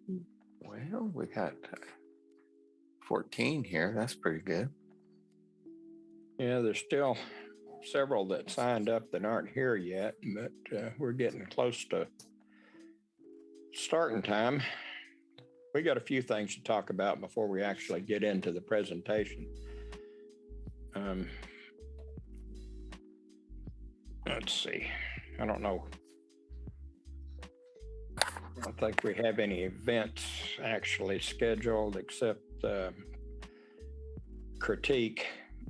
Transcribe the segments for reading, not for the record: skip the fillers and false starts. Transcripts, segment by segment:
Well, we got 14 here. That's pretty good. Yeah, there's still several that signed up that aren't here yet, but we're getting close to starting time. We got a few things to talk about before we actually get into the presentation. Let's see. I don't know. I don't think we have any events actually scheduled except critique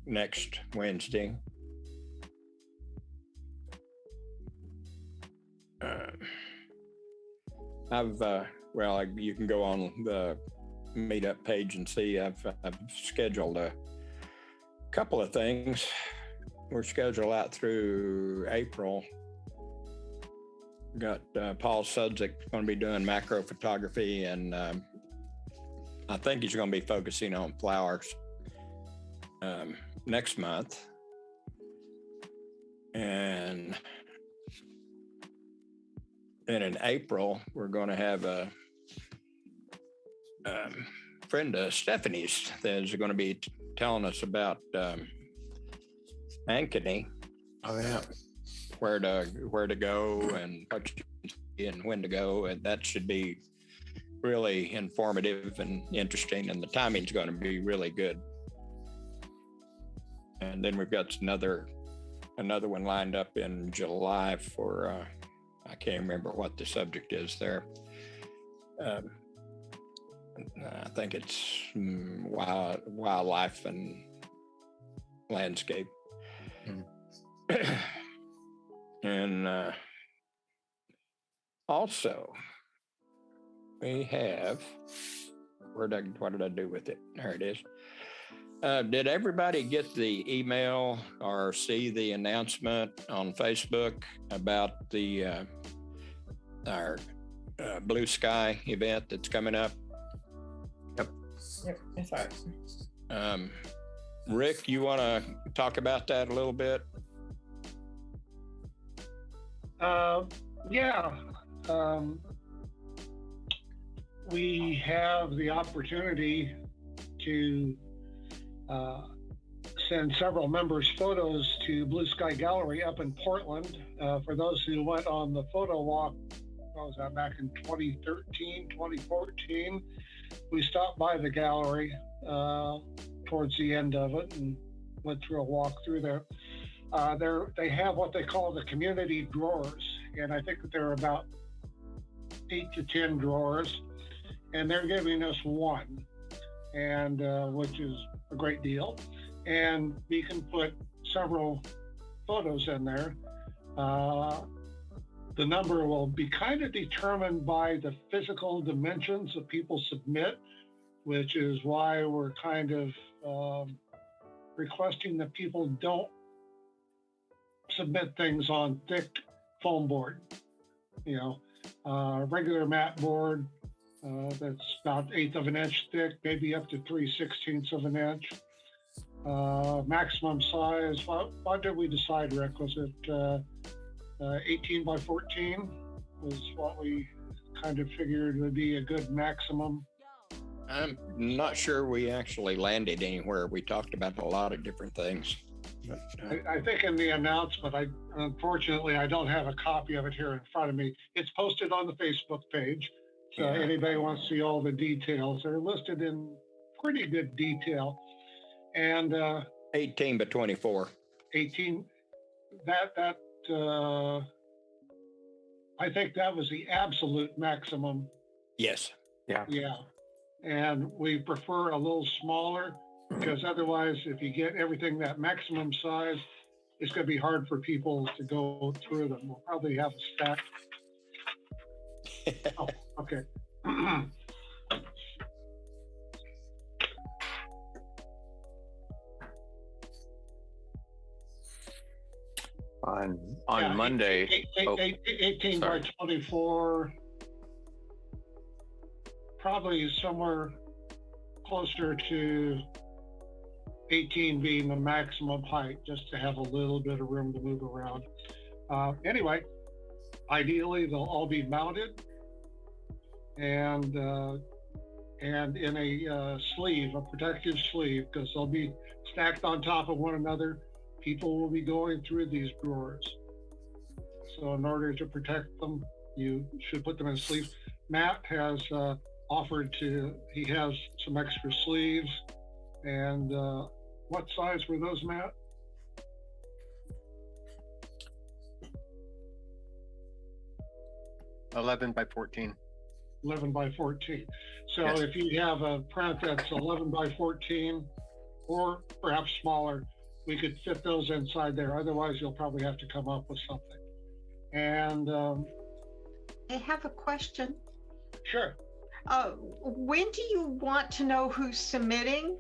next Wednesday. You can go on the meetup page and see I've scheduled a couple of things. We're scheduled out through April. Got Paul Sudzik going to be doing macro photography, and I think he's going to be focusing on flowers next month. And then in April, we're going to have a friend of Stephanie's that is going to be telling us about Ankeny. Oh, yeah. Where to go and what you can see and when to go. And that should be really informative and interesting. And the timing's going to be really good. And then we've got another one lined up in July for, I can't remember what the subject is there. I think it's wildlife and landscape. And also, we have, what did I do with it? There it is. Did everybody get the email or see the announcement on Facebook about the our Blue Sky event that's coming up? Yep, that's right. Rick, you want to talk about that a little bit? Yeah. We have the opportunity to send several members' photos to Blue Sky Gallery up in Portland. For those who went on the photo walk, what was that, back in 2013, 2014, we stopped by the gallery towards the end of it and went through a walk through there. They have what they call the community drawers, and I think that there are about 8 to 10 drawers, and they're giving us one, and which is a great deal. And we can put several photos in there. The number will be kind of determined by the physical dimensions that people submit, which is why we're kind of requesting that people don't submit things on thick foam board. Regular mat board that's about 1/8 of an inch thick, maybe up to 3/16 of an inch. Maximum size, what did we decide, Rick? Was it 18 by 14 was what we kind of figured would be a good maximum? I'm not sure we actually landed anywhere. We talked about a lot of different things. But, I think in the announcement, unfortunately, I don't have a copy of it here in front of me. It's posted on the Facebook page. So anybody wants to see all the details, they're listed in pretty good detail. And 18 by 24. 18, I think that was the absolute maximum. Yes. Yeah. Yeah. And we prefer a little smaller, because otherwise, if you get everything that maximum size, it's going to be hard for people to go through them. We'll probably have a stack. Oh, okay. On Monday. 18 by 24, probably somewhere closer to 18 being the maximum height, just to have a little bit of room to move around. Anyway, ideally they'll all be mounted, and in a sleeve, a protective sleeve, because they'll be stacked on top of one another. People will be going through these drawers. So in order to protect them, you should put them in sleeves. Matt has offered he has some extra sleeves. And what size were those, Matt? $11 by $14. 11 by 14. So Yes. if you have a print that's 11 by 14 or perhaps smaller, we could fit those inside there. Otherwise, you'll probably have to come up with something. And I have a question. sure. When do you want to know who's submitting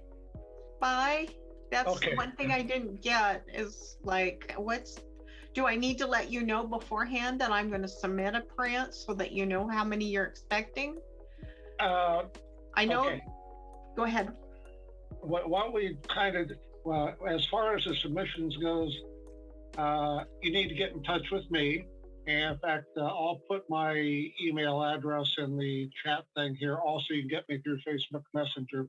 by? That's Okay. one thing I didn't get is like, do I need to let you know beforehand that I'm going to submit a print so that you know how many you're expecting? I know. Okay. Go ahead. What we kind of, as far as the submissions goes, you need to get in touch with me. And in fact, I'll put my email address in the chat thing here. Also, you can get me through Facebook Messenger.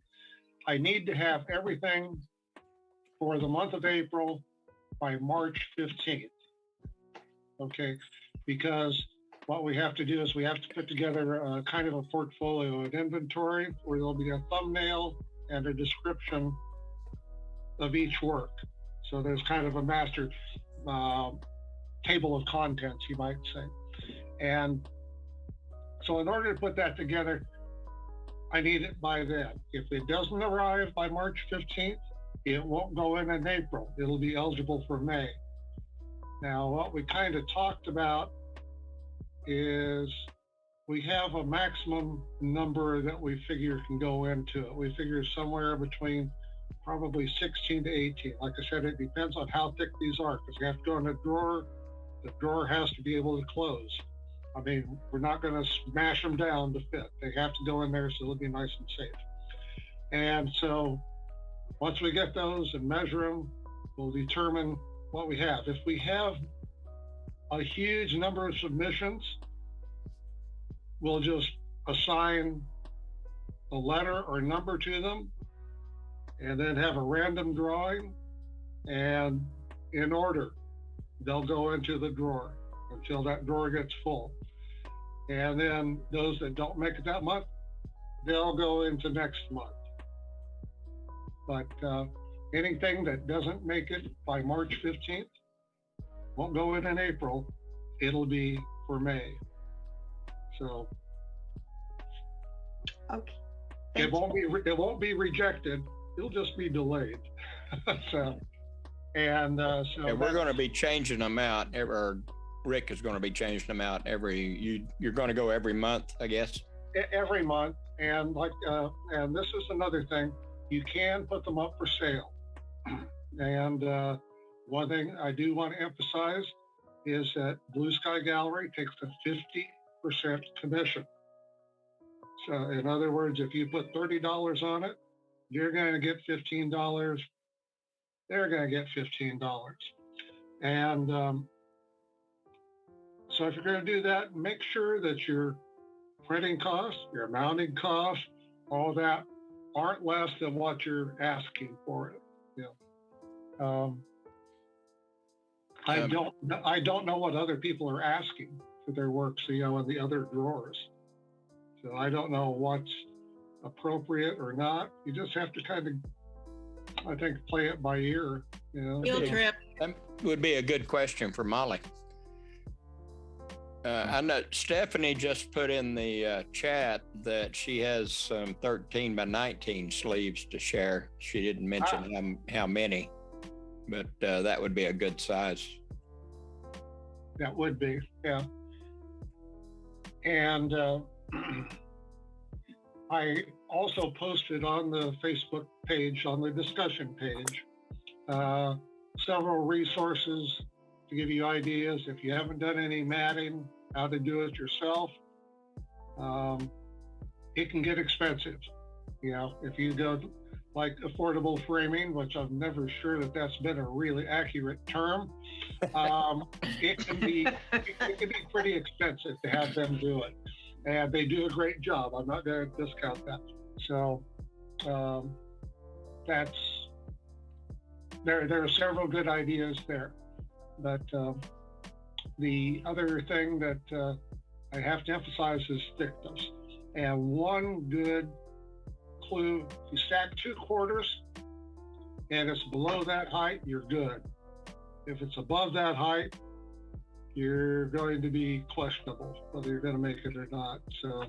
I need to have everything for the month of April by March 15th. Okay, because what we have to do is we have to put together a kind of a portfolio, an inventory where there'll be a thumbnail and a description of each work. So there's kind of a master table of contents, you might say. And so in order to put that together, I need it by then. If it doesn't arrive by March 15th, it won't go in April. It'll be eligible for May. Now, what we kind of talked about is we have a maximum number that we figure can go into it. We figure somewhere between probably 16 to 18. Like I said, it depends on how thick these are, because you have to go in a drawer. The drawer has to be able to close. I mean, we're not going to smash them down to fit. They have to go in there so they'll be nice and safe. And so once we get those and measure them, we'll determine what we have. If we have a huge number of submissions, we'll just assign a letter or number to them and then have a random drawing, and in order, they'll go into the drawer until that drawer gets full. And then those that don't make it that month, they'll go into next month. But anything that doesn't make it by March 15th won't go in April. It'll be for May. So Okay. it won't be rejected. It'll just be delayed. So And we're going to be changing them out. Or Rick is going to be changing them out you're going to go every month, I guess. every month. And and this is another thing, you can put them up for sale. And one thing I do want to emphasize is that Blue Sky Gallery takes a 50% commission. So in other words, if you put $30 on it, you're going to get $15. They're going to get $15. And so if you're going to do that, make sure that your printing costs, your mounting costs, all that aren't less than what you're asking for it. I don't know what other people are asking for their works, in the other drawers. So I don't know what's appropriate or not. You just have to kind of, I think, play it by ear. Field trip. That would be a good question for Molly. I know Stephanie just put in the chat that she has some 13 by 19 sleeves to share. She didn't mention how many, but that would be a good size. That would be, yeah. And I also posted on the Facebook page, on the discussion page, several resources to give you ideas. If you haven't done any matting, how to do it yourself. It can get expensive. If you go like affordable framing, which I'm never sure that that's been a really accurate term, it can be pretty expensive to have them do it. and they do a great job. I'm not going to discount that. So there are several good ideas there. But the other thing that I have to emphasize is thickness. And one good clue, if you stack 2 quarters and it's below that height, you're good. If it's above that height, you're going to be questionable whether you're going to make it or not. So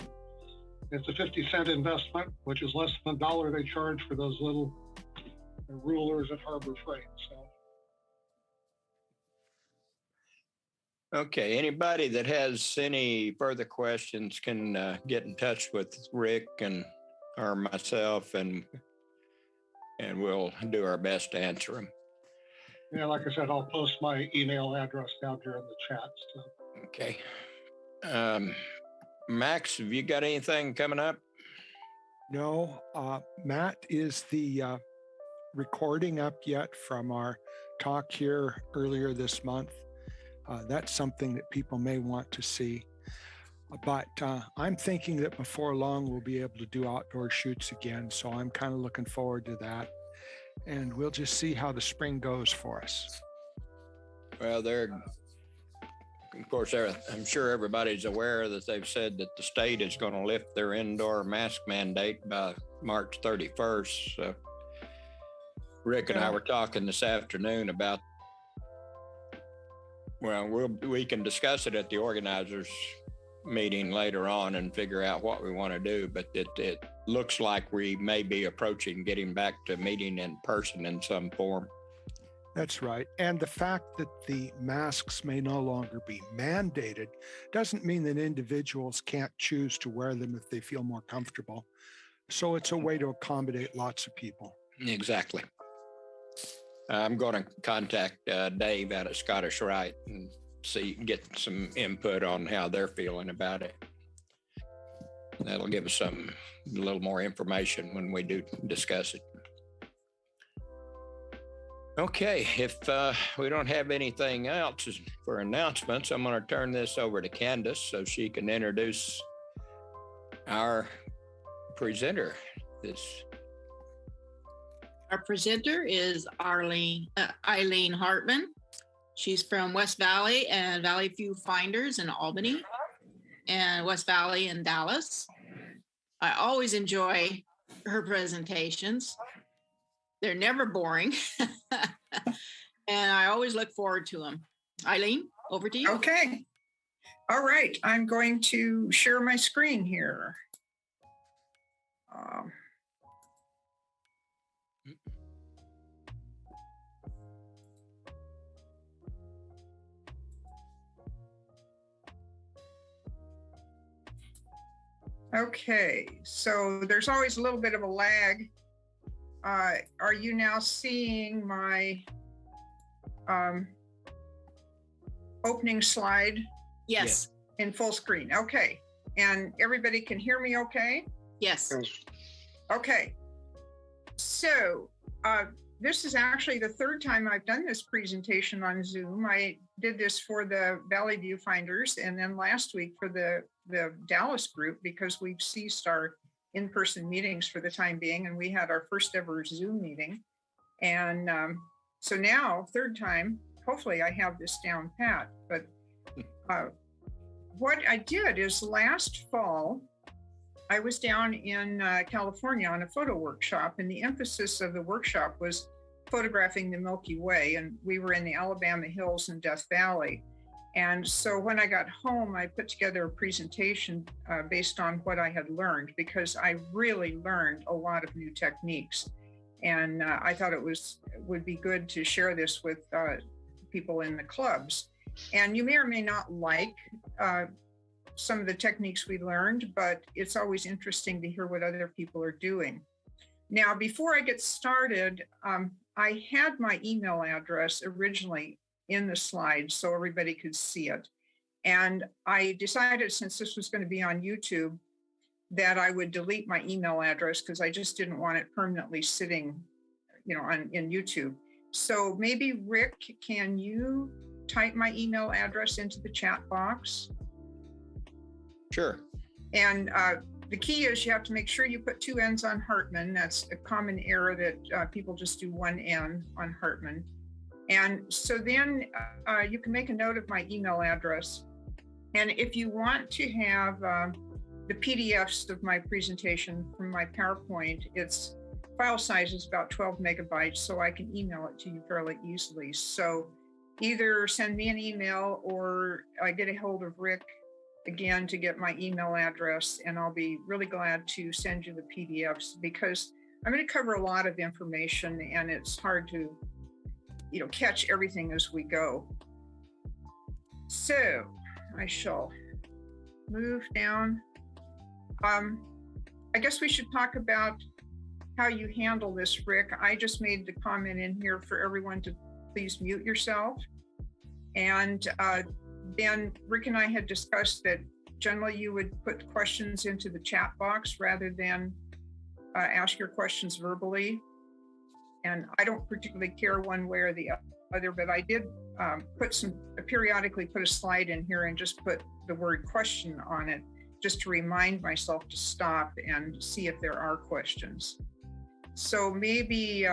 it's a 50-cent investment, which is less than $1 they charge for those little rulers at Harbor Freight. So. Okay, anybody that has any further questions can get in touch with Rick or myself, and we'll do our best to answer them. Yeah, like I said, I'll post my email address down here in the chat. So. Okay. Max, have you got anything coming up? No, Matt, is the recording up yet from our talk here earlier this month? That's something that people may want to see. But I'm thinking that before long, we'll be able to do outdoor shoots again. So I'm kind of looking forward to that. And we'll just see how the spring goes for us. Well, of course, I'm sure everybody's aware that they've said that the state is going to lift their indoor mask mandate by March 31st. So Rick and I were talking this afternoon about, well, we can discuss it at the organizers meeting later on and figure out what we want to do. But it looks like we may be approaching getting back to meeting in person in some form. That's right. And the fact that the masks may no longer be mandated doesn't mean that individuals can't choose to wear them if they feel more comfortable. So it's a way to accommodate lots of people. Exactly. I'm going to contact Dave out at Scottish Rite and get some input on how they're feeling about it. That'll give us a little more information when we do discuss it. Okay, if we don't have anything else for announcements, I'm going to turn this over to Candace so she can introduce our presenter. Our presenter is Eileen Hartmann. She's from West Valley and Valley View Finders in Albany and West Valley in Dallas. I always enjoy her presentations. They're never boring. And I always look forward to them. Eileen, over to you. Okay. All right. I'm going to share my screen here. Okay, so there's always a little bit of a lag. Are you now seeing my opening slide? Yes. In full screen. Okay. And everybody can hear me okay? Yes. Okay. So this is actually the 3rd time I've done this presentation on Zoom. I did this for the Valley Viewfinders and then last week for the Dallas group because we've ceased our in-person meetings for the time being, and we had our first ever Zoom meeting. And so now, 3rd time, hopefully I have this down pat. But what I did is last fall, I was down in California on a photo workshop, and the emphasis of the workshop was photographing the Milky Way, and we were in the Alabama Hills and Death Valley. And so when I got home, I put together a presentation based on what I had learned, because I really learned a lot of new techniques. And I thought it would be good to share this with people in the clubs. And you may or may not like some of the techniques we learned, but it's always interesting to hear what other people are doing. Now, before I get started, I had my email address originally in the slide so everybody could see it. And I decided, since this was going to be on YouTube, that I would delete my email address because I just didn't want it permanently sitting, in YouTube. So maybe Rick, can you type my email address into the chat box? Sure. And the key is you have to make sure you put 2 N's on Hartman. That's a common error that people just do 1 N on Hartman. And so then you can make a note of my email address. And if you want to have the PDFs of my presentation from my PowerPoint, its file size is about 12 megabytes, so I can email it to you fairly easily. So either send me an email or get a hold of Rick again to get my email address, and I'll be really glad to send you the PDFs, because I'm going to cover a lot of information and it's hard to, catch everything as we go. So I shall move down. I guess we should talk about how you handle this, Rick. I just made the comment in here for everyone to please mute yourself. And then Rick and I had discussed that generally you would put questions into the chat box rather than ask your questions verbally. And I don't particularly care one way or the other, but I did periodically put a slide in here and just put the word question on it, just to remind myself to stop and see if there are questions. So maybe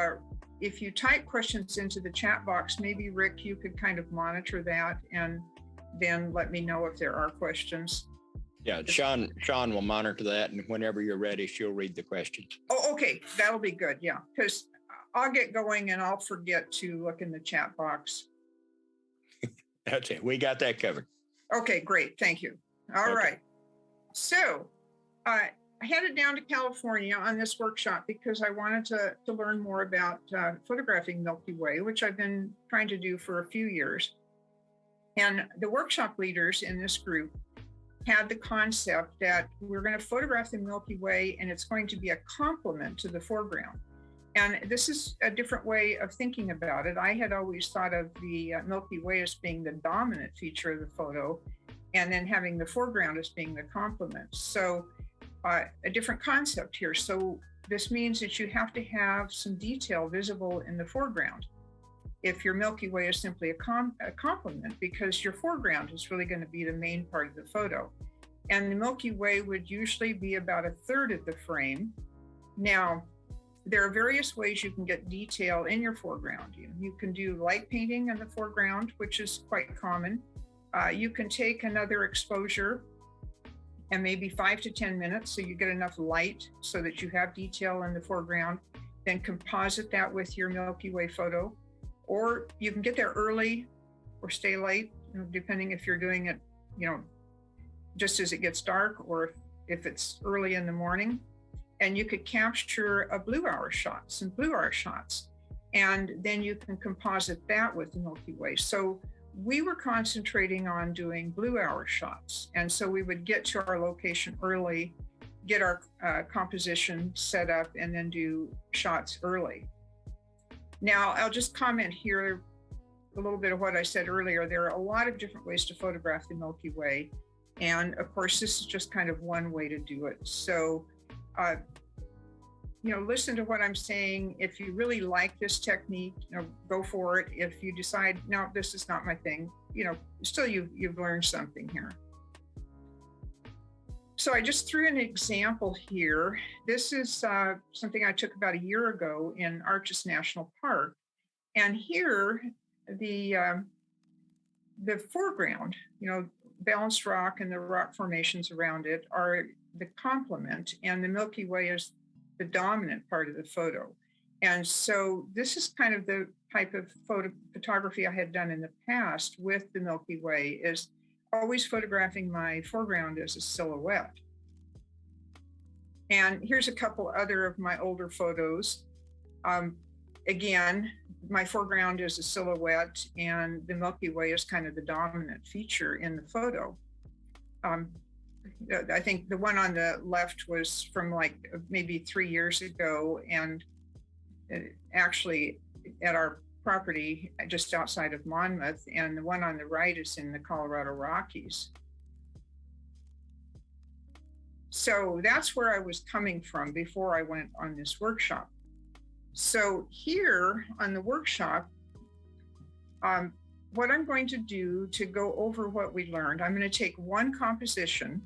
if you type questions into the chat box, maybe Rick, you could kind of monitor that and then let me know if there are questions. Yeah, Sean will monitor that, and whenever you're ready, she'll read the questions. Oh, okay, that'll be good. Yeah, because I'll get going and I'll forget to look in the chat box. That's it. We got that covered. Okay, great. Thank you. All right. So I headed down to California on this workshop because I wanted to learn more about photographing Milky Way, which I've been trying to do for a few years. And the workshop leaders in this group had the concept that we're going to photograph the Milky Way and it's going to be a complement to the foreground. And this is a different way of thinking about it. I had always thought of the Milky Way as being the dominant feature of the photo, and then having the foreground as being the complement. So a different concept here. So this means that you have to have some detail visible in the foreground if your Milky Way is simply a complement, because your foreground is really going to be the main part of the photo. And the Milky Way would usually be about 1/3 of the frame. Now, there are various ways you can get detail in your foreground. You can do light painting in the foreground, which is quite common. You can take another exposure and maybe 5 to 10 minutes so you get enough light so that you have detail in the foreground, then composite that with your Milky Way photo. Or you can get there early or stay late, depending if you're doing it, just as it gets dark or if it's early in the morning. And you could capture some blue hour shots, and then you can composite that with the Milky Way. So we were concentrating on doing blue hour shots. And so we would get to our location early, get our composition set up, and then do shots early. Now, I'll just comment here a little bit of what I said earlier. There are a lot of different ways to photograph the Milky Way. And of course, this is just kind of one way to do it. So, listen to what I'm saying. If you really like this technique, go for it. If you decide, no, this is not my thing, still you've learned something here. So I just threw an example here. This is something I took about a year ago in Arches National Park. And here, the foreground, balanced rock and the rock formations around it are the complement, and the Milky Way is the dominant part of the photo. And so this is kind of the type of photography I had done in the past with the Milky Way, is always photographing my foreground as a silhouette. And here's a couple other of my older photos. Again, my foreground is a silhouette and the Milky Way is kind of the dominant feature in the photo. I think the one on the left was from like maybe 3 years ago, and actually at our property just outside of Monmouth, and the one on the right is in the Colorado Rockies. So that's where I was coming from before I went on this workshop. So here on the workshop, what I'm going to do to go over what we learned, I'm going to take one composition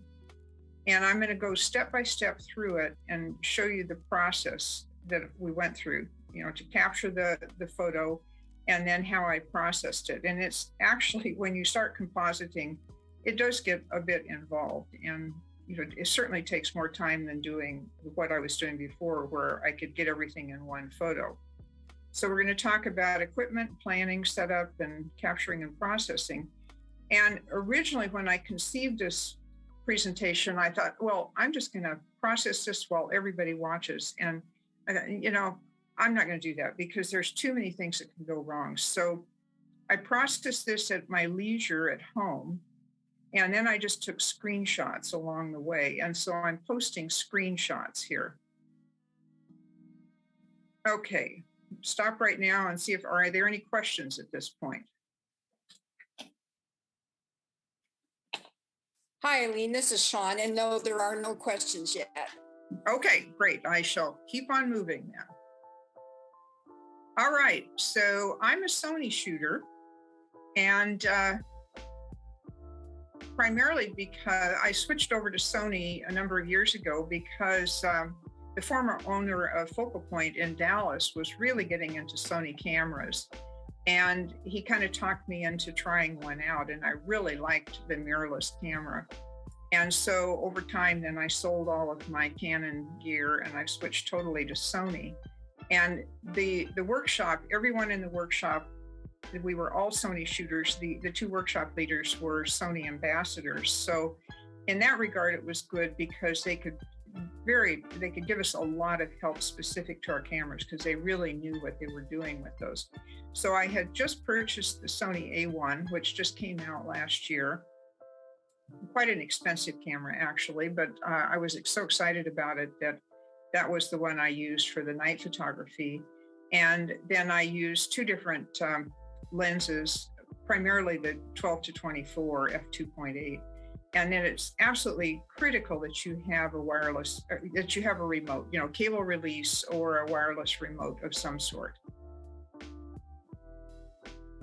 And I'm going to go step by step through it and show you the process that we went through, to capture the photo and then how I processed it. And it's actually, when you start compositing, it does get a bit involved. And, it certainly takes more time than doing what I was doing before, where I could get everything in one photo. So we're going to talk about equipment, planning, setup, and capturing and processing. And originally, when I conceived this presentation, I thought, well, I'm just going to process this while everybody watches. And, I'm not going to do that because there's too many things that can go wrong. So I processed this at my leisure at home. And then I just took screenshots along the way. And so I'm posting screenshots here. Okay, stop right now and see if, are there any questions at this point? Hi, Eileen, this is Sean, and no, there are no questions yet. Okay, great. I shall keep on moving now. All right, so I'm a Sony shooter, and primarily because I switched over to Sony a number of years ago because the former owner of Focal Point in Dallas was really getting into Sony cameras. And he kind of talked me into trying one out, and I really liked the mirrorless camera. And so over time, then I sold all of my Canon gear and I switched totally to Sony. And the workshop, everyone in the workshop, we were all Sony shooters. The two workshop leaders were Sony ambassadors. So in that regard, it was good because they could give us a lot of help specific to our cameras because they really knew what they were doing with those. So I had just purchased the Sony A1, which just came out last year. Quite an expensive camera, actually, but I was so excited about it that was the one I used for the night photography. And then I used two different lenses, primarily the 12-24 f2.8. And then it's absolutely critical that you have a wireless, that you have a remote, cable release or a wireless remote of some sort.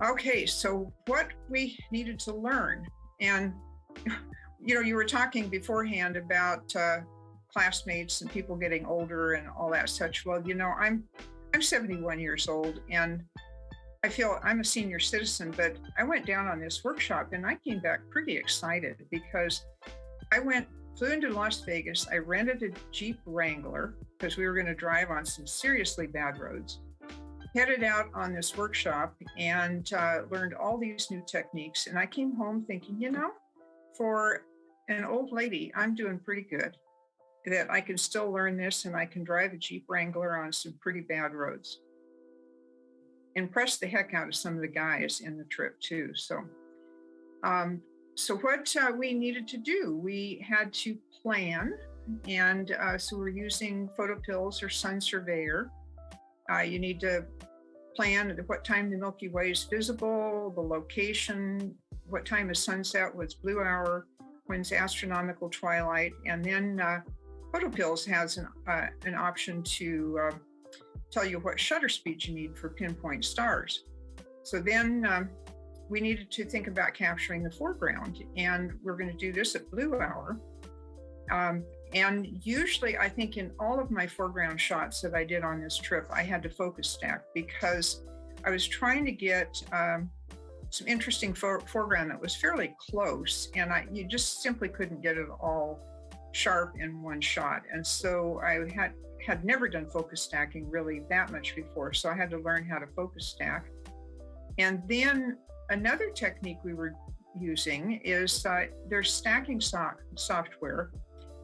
Okay, so what we needed to learn, and you were talking beforehand about classmates and people getting older and all that such. Well, I'm 71 years old and I feel I'm a senior citizen, but I went down on this workshop and I came back pretty excited because I flew into Las Vegas. I rented a Jeep Wrangler because we were going to drive on some seriously bad roads. Headed out on this workshop and learned all these new techniques. And I came home thinking, for an old lady, I'm doing pretty good, that I can still learn this and I can drive a Jeep Wrangler on some pretty bad roads. Impressed the heck out of some of the guys in the trip too. So what we needed to do, we had to plan. And so we're using PhotoPills or Sun Surveyor. You need to plan at what time the Milky Way is visible, the location, what time is sunset, what's blue hour, when's astronomical twilight. And then PhotoPills has an option to tell you what shutter speed you need for pinpoint stars. So then we needed to think about capturing the foreground, and we're going to do this at blue hour. And usually I think in all of my foreground shots that I did on this trip, I had to focus stack because I was trying to get some interesting foreground that was fairly close, and you just simply couldn't get it all sharp in one shot. And so I had never done focus stacking really that much before, so I had to learn how to focus stack. And then another technique we were using is there's stacking software.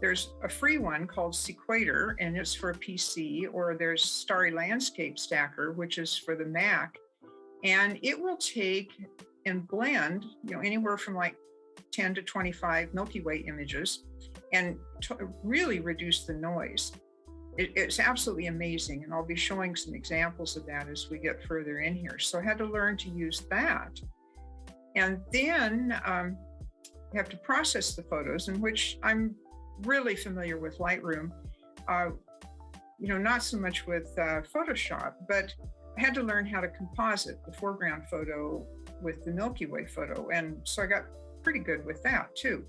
There's a free one called Sequator, and it's for a PC, or there's Starry Landscape Stacker, which is for the Mac. And it will take and blend, anywhere from like 10 to 25 Milky Way images and really reduce the noise. It's absolutely amazing. And I'll be showing some examples of that as we get further in here. So I had to learn to use that. And then you have to process the photos, in which I'm really familiar with Lightroom, not so much with Photoshop, but I had to learn how to composite the foreground photo with the Milky Way photo. And so I got pretty good with that too.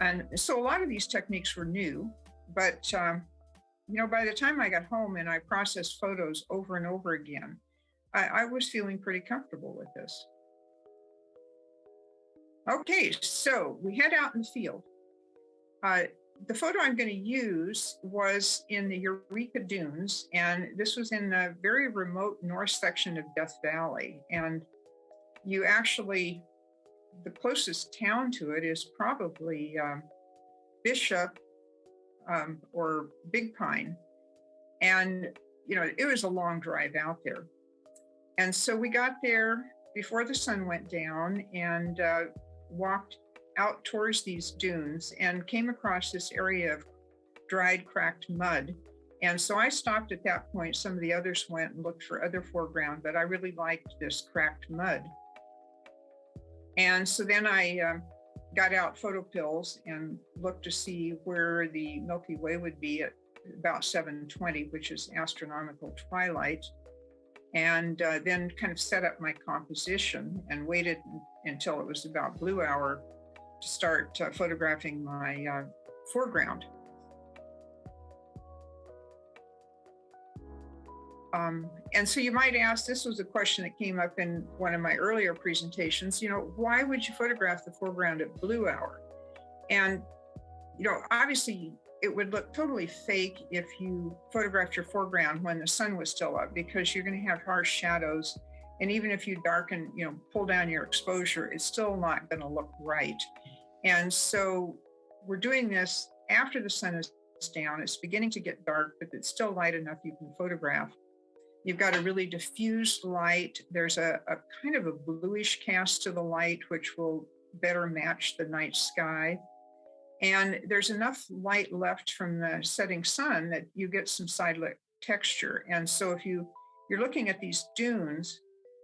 And so a lot of these techniques were new, but by the time I got home and I processed photos over and over again, I was feeling pretty comfortable with this. Okay, so we head out in the field. The photo I'm going to use was in the Eureka Dunes, and this was in a very remote north section of Death Valley. And you actually, the closest town to it is probably Bishop or Big Pine. And, it was a long drive out there. And so we got there before the sun went down and walked out towards these dunes and came across this area of dried, cracked mud. And so I stopped at that point. Some of the others went and looked for other foreground, but I really liked this cracked mud. And so then I got out photo pills and looked to see where the Milky Way would be at about 7:20, which is astronomical twilight. And then kind of set up my composition and waited until it was about blue hour to start photographing my foreground. And so you might ask, this was a question that came up in one of my earlier presentations, why would you photograph the foreground at blue hour? And, obviously it would look totally fake if you photographed your foreground when the sun was still up, because you're going to have harsh shadows. And even if you darken, pull down your exposure, it's still not going to look right. And so we're doing this after the sun is down. It's beginning to get dark, but it's still light enough you can photograph. You've got a really diffused light. There's a kind of a bluish cast to the light, which will better match the night sky. And there's enough light left from the setting sun that you get some side-lit texture. And so if you're looking at these dunes,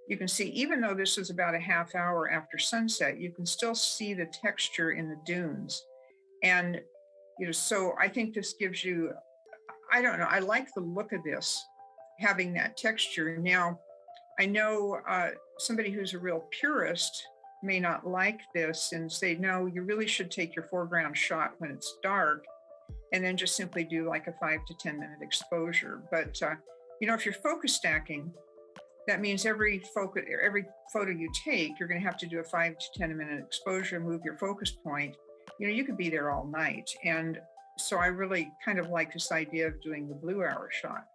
you can see, even though this is about a half hour after sunset, you can still see the texture in the dunes. And, so I think this gives you, I don't know, I like the look of this, having that texture. Now, I know somebody who's a real purist may not like this and say, no, you really should take your foreground shot when it's dark and then just simply do like a 5 to 10 minute exposure. But, if you're focus stacking, that means every photo you take, you're going to have to do a 5 to 10 minute exposure, move your focus point. You could be there all night. And so I really kind of like this idea of doing the blue hour shot.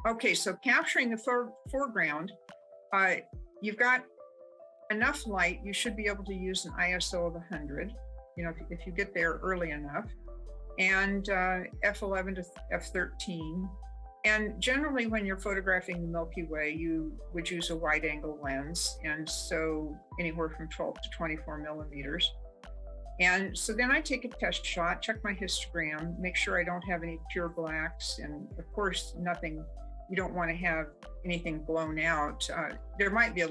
Okay, so capturing the foreground, you've got enough light, you should be able to use an ISO of 100, if you get there early enough, and f11 to f13. And generally when you're photographing the Milky Way, you would use a wide angle lens, and so anywhere from 12 to 24 millimeters. And so then I take a test shot, check my histogram, make sure I don't have any pure blacks, and of course you don't want to have anything blown out. There might be a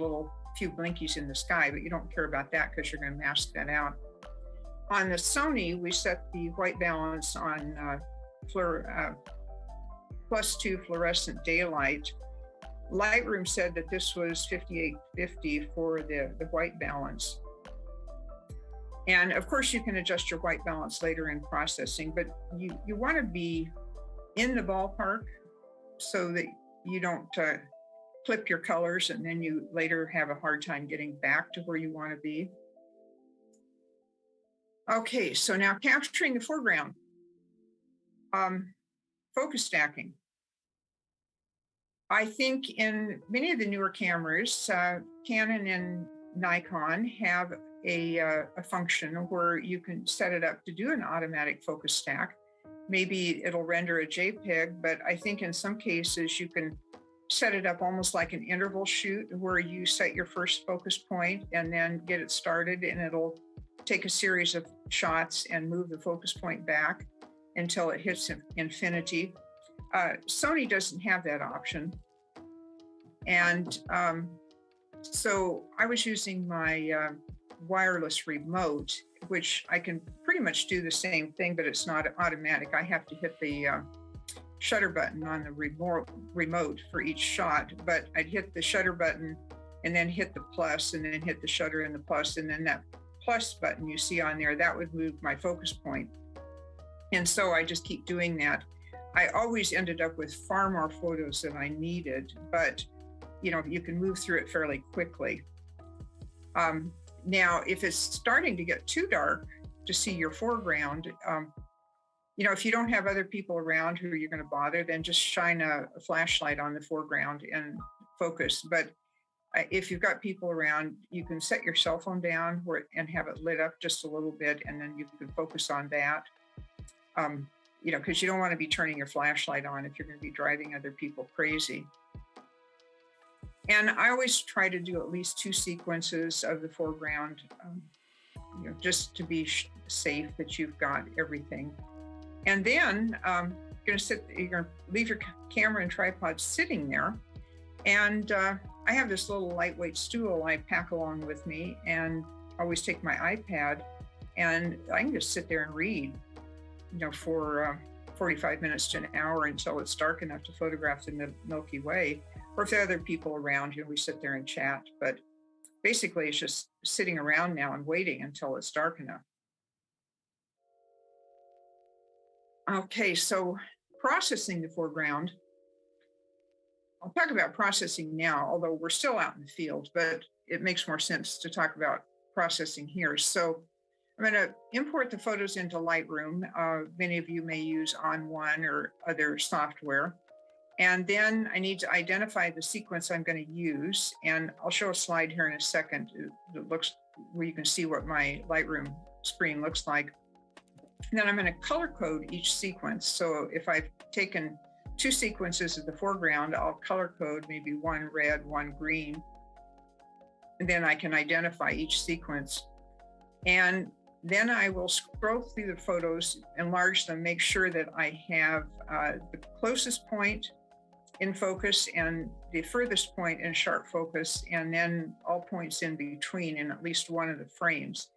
few blinkies in the sky, but you don't care about that because you're going to mask that out. On the Sony, we set the white balance on +2 fluorescent daylight. Lightroom said that this was 5850 for the white balance. And of course you can adjust your white balance later in processing, but you want to be in the ballpark so that you don't clip your colors and then you later have a hard time getting back to where you want to be. Okay, so now capturing the foreground. Focus stacking. I think in many of the newer cameras, Canon and Nikon have a function where you can set it up to do an automatic focus stack. Maybe it'll render a JPEG, but I think in some cases you can set it up almost like an interval shoot where you set your first focus point and then get it started, and it'll take a series of shots and move the focus point back until it hits infinity. Sony doesn't have that option. And so I was using my wireless remote, which I can pretty much do the same thing, but it's not automatic. I have to hit the shutter button on the remote for each shot, but I'd hit the shutter button and then hit the plus, and then hit the shutter and the plus, and then that plus button you see on there, that would move my focus point. And so I just keep doing that. I always ended up with far more photos than I needed, but you can move through it fairly quickly. Now, if it's starting to get too dark to see your foreground, if you don't have other people around who you're going to bother, then just shine a flashlight on the foreground and focus. But if you've got people around, you can set your cell phone down and have it lit up just a little bit, and then you can focus on that. Because you don't want to be turning your flashlight on if you're going to be driving other people crazy. And I always try to do at least 2 sequences of the foreground, just to be safe that you've got everything. And then you're going to leave your camera and tripod sitting there. And I have this little lightweight stool I pack along with me, and always take my iPad, and I can just sit there and read, for 45 minutes to an hour until it's dark enough to photograph the Milky Way. Or if there are other people around, we sit there and chat. But basically, it's just sitting around now and waiting until it's dark enough. Okay, so processing the foreground. I'll talk about processing now, although we're still out in the field, but it makes more sense to talk about processing here. So I'm going to import the photos into Lightroom. Many of you may use On1 or other software. And then I need to identify the sequence I'm going to use. And I'll show a slide here in a second that looks where you can see what my Lightroom screen looks like. And then I'm going to color code each sequence. So if I've taken 2 sequences of the foreground, I'll color code maybe 1 red, 1 green. And then I can identify each sequence. And then I will scroll through the photos, enlarge them, make sure that I have the closest point in focus and the furthest point in sharp focus, and then all points in between in at least one of the frames.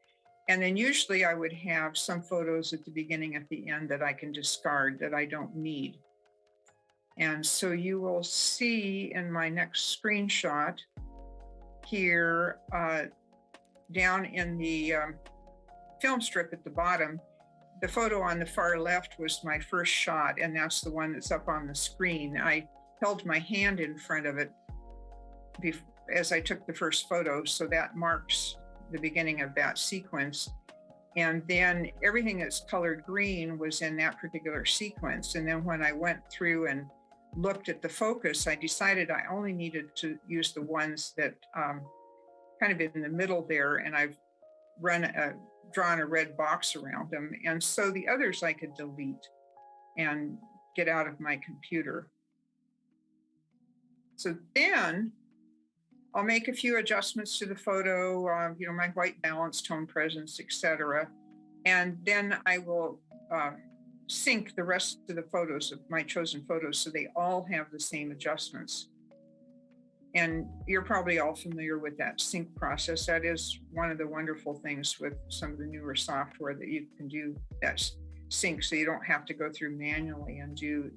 And then usually I would have some photos at the beginning, at the end that I can discard, that I don't need. And so you will see in my next screenshot here, down in the film strip at the bottom, the photo on the far left was my first shot, and that's the one that's up on the screen. I held my hand in front of it as I took the first photo, so that marks the beginning of that sequence. And then everything that's colored green was in that particular sequence. And then when I went through and looked at the focus, I decided I only needed to use the ones that kind of in the middle there, and I've drawn a red box around them. And so the others I could delete and get out of my computer. So then I'll make a few adjustments to the photo, my white balance, tone presence, etc. And then I will sync the rest of the photos of my chosen photos so they all have the same adjustments. And you're probably all familiar with that sync process. That is one of the wonderful things with some of the newer software, that you can do that sync so you don't have to go through manually and do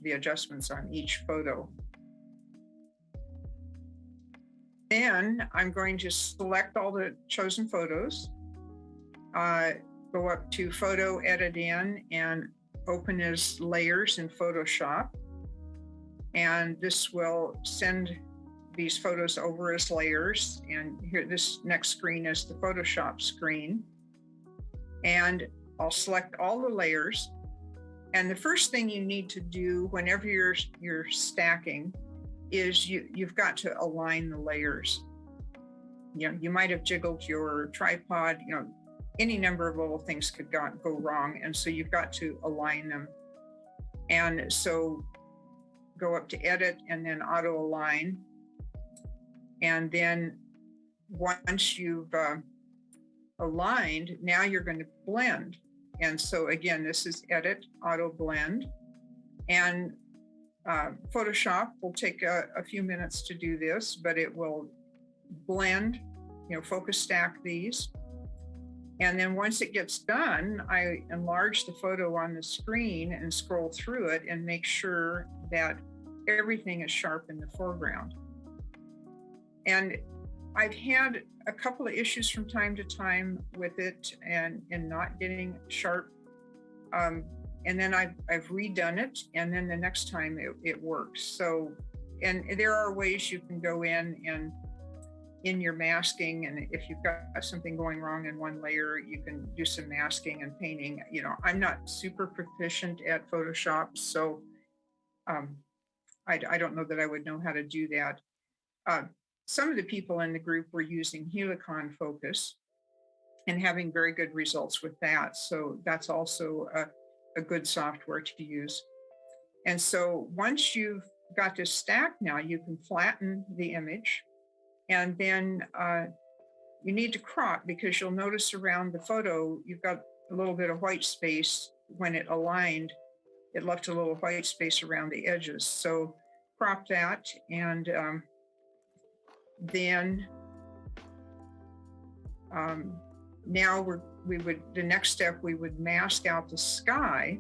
the adjustments on each photo. Then I'm going to select all the chosen photos, go up to Photo, Edit In, and open as layers in Photoshop. And this will send these photos over as layers. And here, this next screen is the Photoshop screen. And I'll select all the layers. And the first thing you need to do whenever you're stacking is you've got to align the layers. You might have jiggled your tripod, any number of little things could go wrong. And so you've got to align them. And so go up to Edit and then Auto Align. And then once you've aligned, now you're going to blend. And so again, this is Edit, Auto Blend. And Photoshop will take a few minutes to do this, but it will blend, focus stack these. And then once it gets done, I enlarge the photo on the screen and scroll through it and make sure that everything is sharp in the foreground. And I've had a couple of issues from time to time with it and not getting sharp. And then I've redone it, and then the next time it works. So, and there are ways you can go in your masking, and if you've got something going wrong in one layer, you can do some masking and painting. You know, I'm not super proficient at Photoshop, so I don't know that I would know how to do that. Some of the people in the group were using Helicon Focus and having very good results with that. So that's also a good software to use. And so once you've got this stack now, you can flatten the image, and then you need to crop, because you'll notice around the photo, you've got a little bit of white space. When it aligned, it left a little white space around the edges. So crop that, and then now the next step, we would mask out the sky,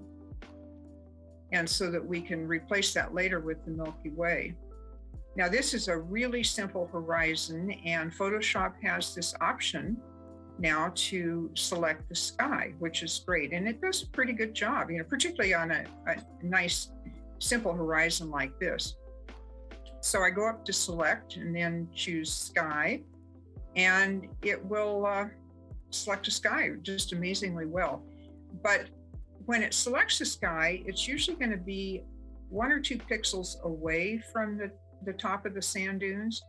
and so that we can replace that later with the Milky Way. Now, this is a really simple horizon, and Photoshop has this option now to select the sky, which is great. And it does a pretty good job, you know, particularly on a nice, simple horizon like this. So I go up to select and then choose sky, and it will select a sky just amazingly well. But when it selects the sky, it's usually going to be 1 or 2 pixels away from the top of the sand dunes.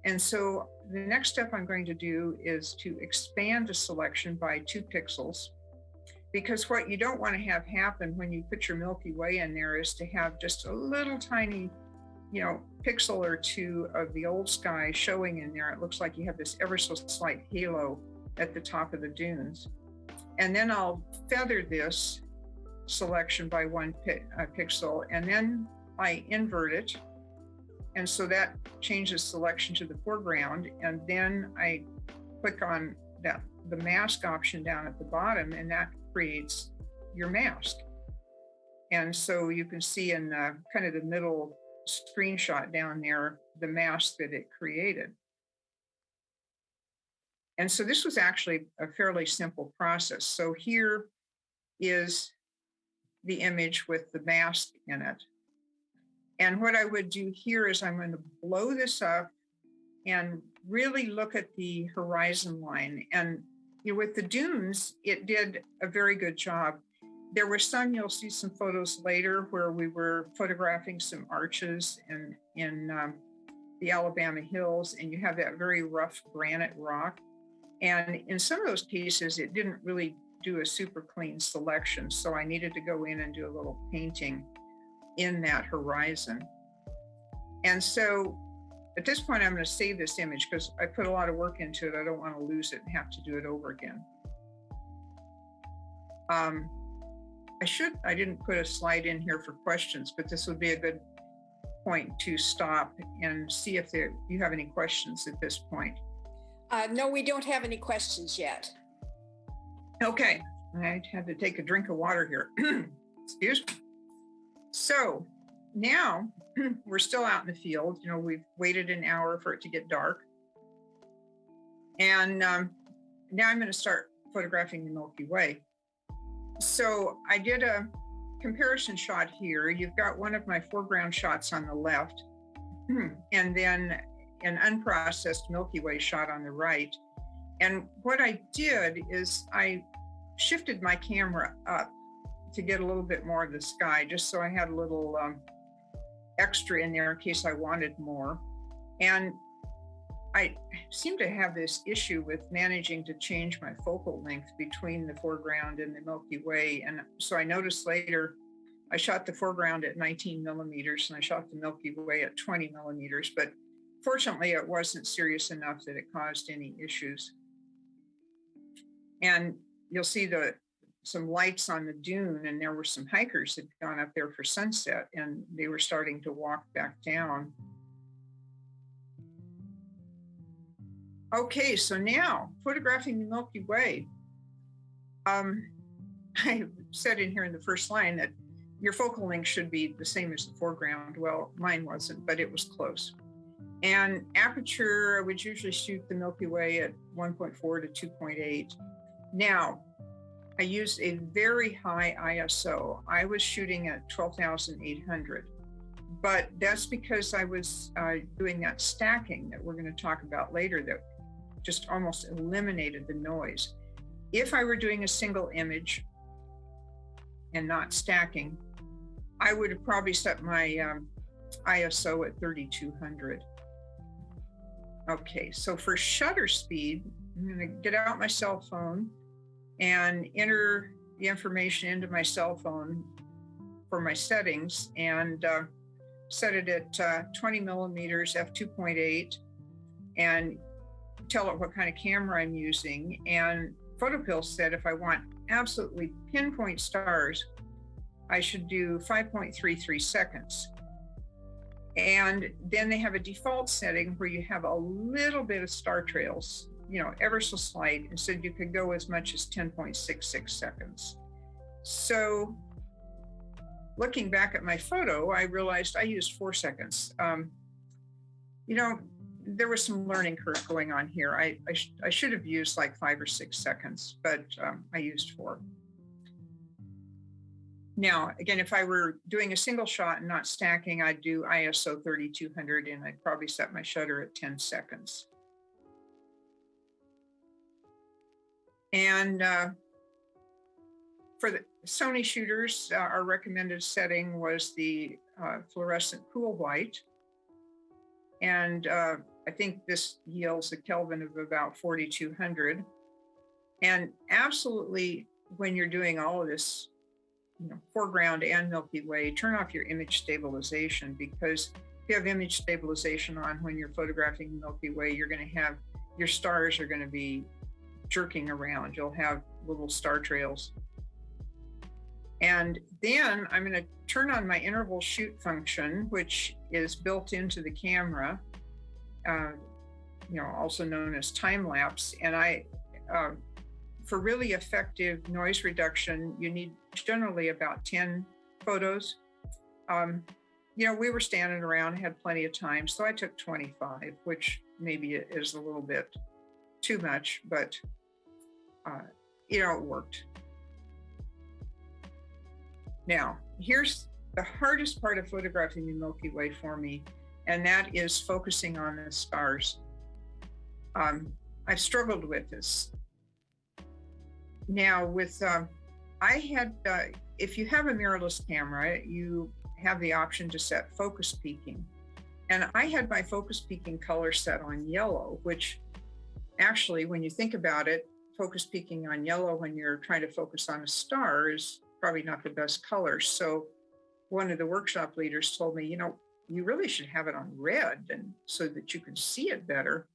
And so the next step I'm going to do is to expand the selection by 2 pixels, because what you don't want to have happen when you put your Milky Way in there is to have just a little tiny, you know, pixel or 2 of the old sky showing in there. It looks like you have this ever so slight halo at the top of the dunes. And then I'll feather this selection by 1 pixel, and then I invert it. And so that changes selection to the foreground. And then I click on the mask option down at the bottom, and that creates your mask. And so you can see in kind of the middle screenshot down there, the mask that it created. And so this was actually a fairly simple process. So here is the image with the mask in it. And what I would do here is I'm going to blow this up and really look at the horizon line. And you know, with the dunes, it did a very good job. There were some, you'll see some photos later where we were photographing some arches in the Alabama hills, and you have that very rough granite rock. And in some of those cases, it didn't really do a super clean selection. So I needed to go in and do a little painting in that horizon. And so at this point, I'm going to save this image because I put a lot of work into it. I don't want to lose it and have to do it over again. I didn't put a slide in here for questions, but this would be a good point to stop and see if you have any questions at this point. No, we don't have any questions yet. Okay, I had to take a drink of water here. Excuse me. So now we're still out in the field. You know, we've waited an hour for it to get dark. And now I'm going to start photographing the Milky Way. So I did a comparison shot here. You've got one of my foreground shots on the left, and then an unprocessed Milky Way shot on the right. And what I did is I shifted my camera up to get a little bit more of the sky, just so I had a little extra in there in case I wanted more. And I seem to have this issue with managing to change my focal length between the foreground and the Milky Way. And so I noticed later, I shot the foreground at 19 millimeters and I shot the Milky Way at 20 millimeters, but fortunately it wasn't serious enough that it caused any issues. And you'll see some lights on the dune, and there were some hikers that had gone up there for sunset, and they were starting to walk back down. Okay, so now photographing the Milky Way. I said in here in the first line that your focal length should be the same as the foreground. Well, mine wasn't, but it was close. And aperture, I would usually shoot the Milky Way at 1.4 to 2.8. Now, I used a very high ISO. I was shooting at 12,800, but that's because I was doing that stacking that we're going to talk about later that just almost eliminated the noise. If I were doing a single image and not stacking, I would have probably set my ISO at 3200. Okay, so for shutter speed, I'm going to get out my cell phone and enter the information into my cell phone for my settings and set it at 20 millimeters f2.8 and tell it what kind of camera I'm using. And PhotoPill said if I want absolutely pinpoint stars, I should do 5.33 seconds. And then they have a default setting where you have a little bit of star trails, ever so slight, and so you could go as much as 10.66 seconds. So looking back at my photo, I realized I used 4 seconds. There was some learning curve going on here. I should have used like 5 or 6 seconds, but I used 4. Now, again, if I were doing a single shot and not stacking, I'd do ISO 3200 and I'd probably set my shutter at 10 seconds. And for the Sony shooters, our recommended setting was the fluorescent cool white. And I think this yields a Kelvin of about 4200. And absolutely, when you're doing all of this, foreground and Milky Way, turn off your image stabilization, because if you have image stabilization on when you're photographing the Milky Way, you're going to have, your stars are going to be jerking around. You'll have little star trails. And then I'm going to turn on my interval shoot function, which is built into the camera, also known as time lapse. And for really effective noise reduction, you need generally about 10 photos. We were standing around, had plenty of time, so I took 25, which maybe is a little bit too much, but it worked. Now, here's the hardest part of photographing the Milky Way for me, and that is focusing on the stars. I've struggled with this. Now, with if you have a mirrorless camera, you have the option to set focus peaking. And I had my focus peaking color set on yellow, which actually, when you think about it, focus peaking on yellow when you're trying to focus on a star is probably not the best color. So one of the workshop leaders told me, you really should have it on red, and so that you can see it better.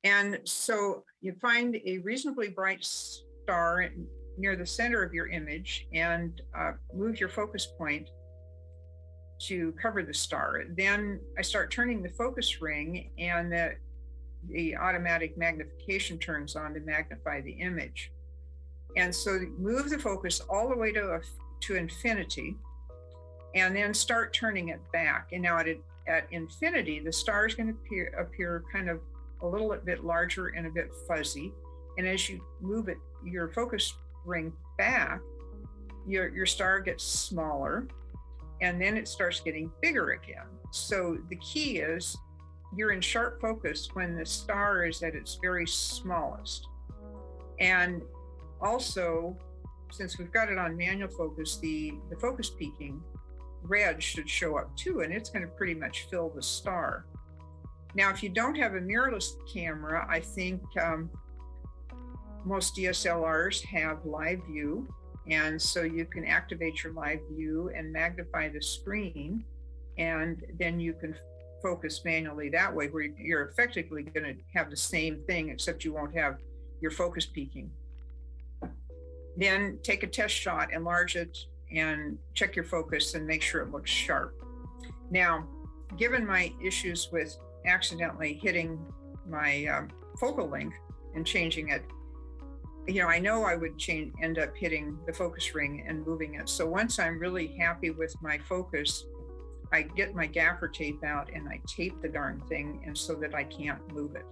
And so you find a reasonably bright star near the center of your image and move your focus point to cover the star. Then I start turning the focus ring, and the automatic magnification turns on to magnify the image. And so move the focus all the way to infinity, and then start turning it back. And now at infinity, the star is going to appear kind of a little bit larger and a bit fuzzy. And as you move it, your focus ring back, your star gets smaller, and then it starts getting bigger again. So the key is you're in sharp focus when the star is at its very smallest. And also, since we've got it on manual focus, the focus peaking red should show up too, and it's going to pretty much fill the star. Now, if you don't have a mirrorless camera, I think most DSLRs have live view. And so you can activate your live view and magnify the screen, and then you can focus manually that way, where you're effectively going to have the same thing, except you won't have your focus peaking. Then take a test shot, enlarge it, and check your focus and make sure it looks sharp. Now, given my issues with accidentally hitting my focal length and changing it, I know I would end up hitting the focus ring and moving it. So once I'm really happy with my focus, I get my gaffer tape out and I tape the darn thing, and so that I can't move it.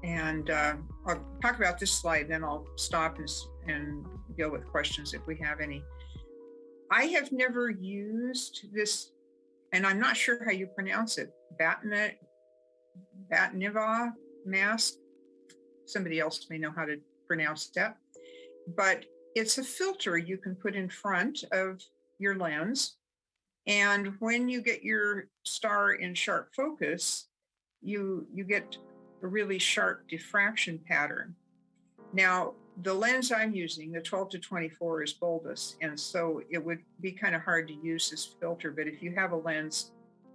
And I'll talk about this slide, then I'll stop and deal with questions if we have any. I have never used this, and I'm not sure how you pronounce it, Batniva mask. Somebody else may know how to pronounce that, but it's a filter you can put in front of your lens. And when you get your star in sharp focus, you get a really sharp diffraction pattern. Now, the lens I'm using, the 12-24, is bulbous, and so it would be kind of hard to use this filter, but if you have a lens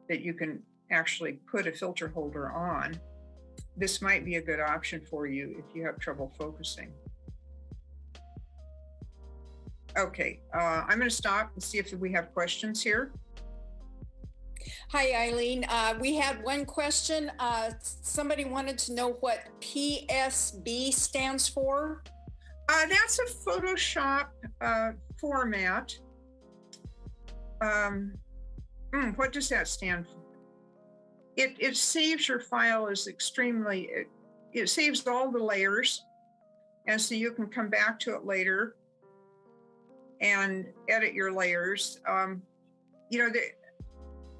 that you can actually put a filter holder on, this might be a good option for you if you have trouble focusing. Okay, I'm going to stop and see if we have questions here. Hi, Eileen. We had one question. Somebody wanted to know what PSB stands for. That's a Photoshop format. What does that stand for? It saves your file as extremely, it saves all the layers. And so you can come back to it later and edit your layers.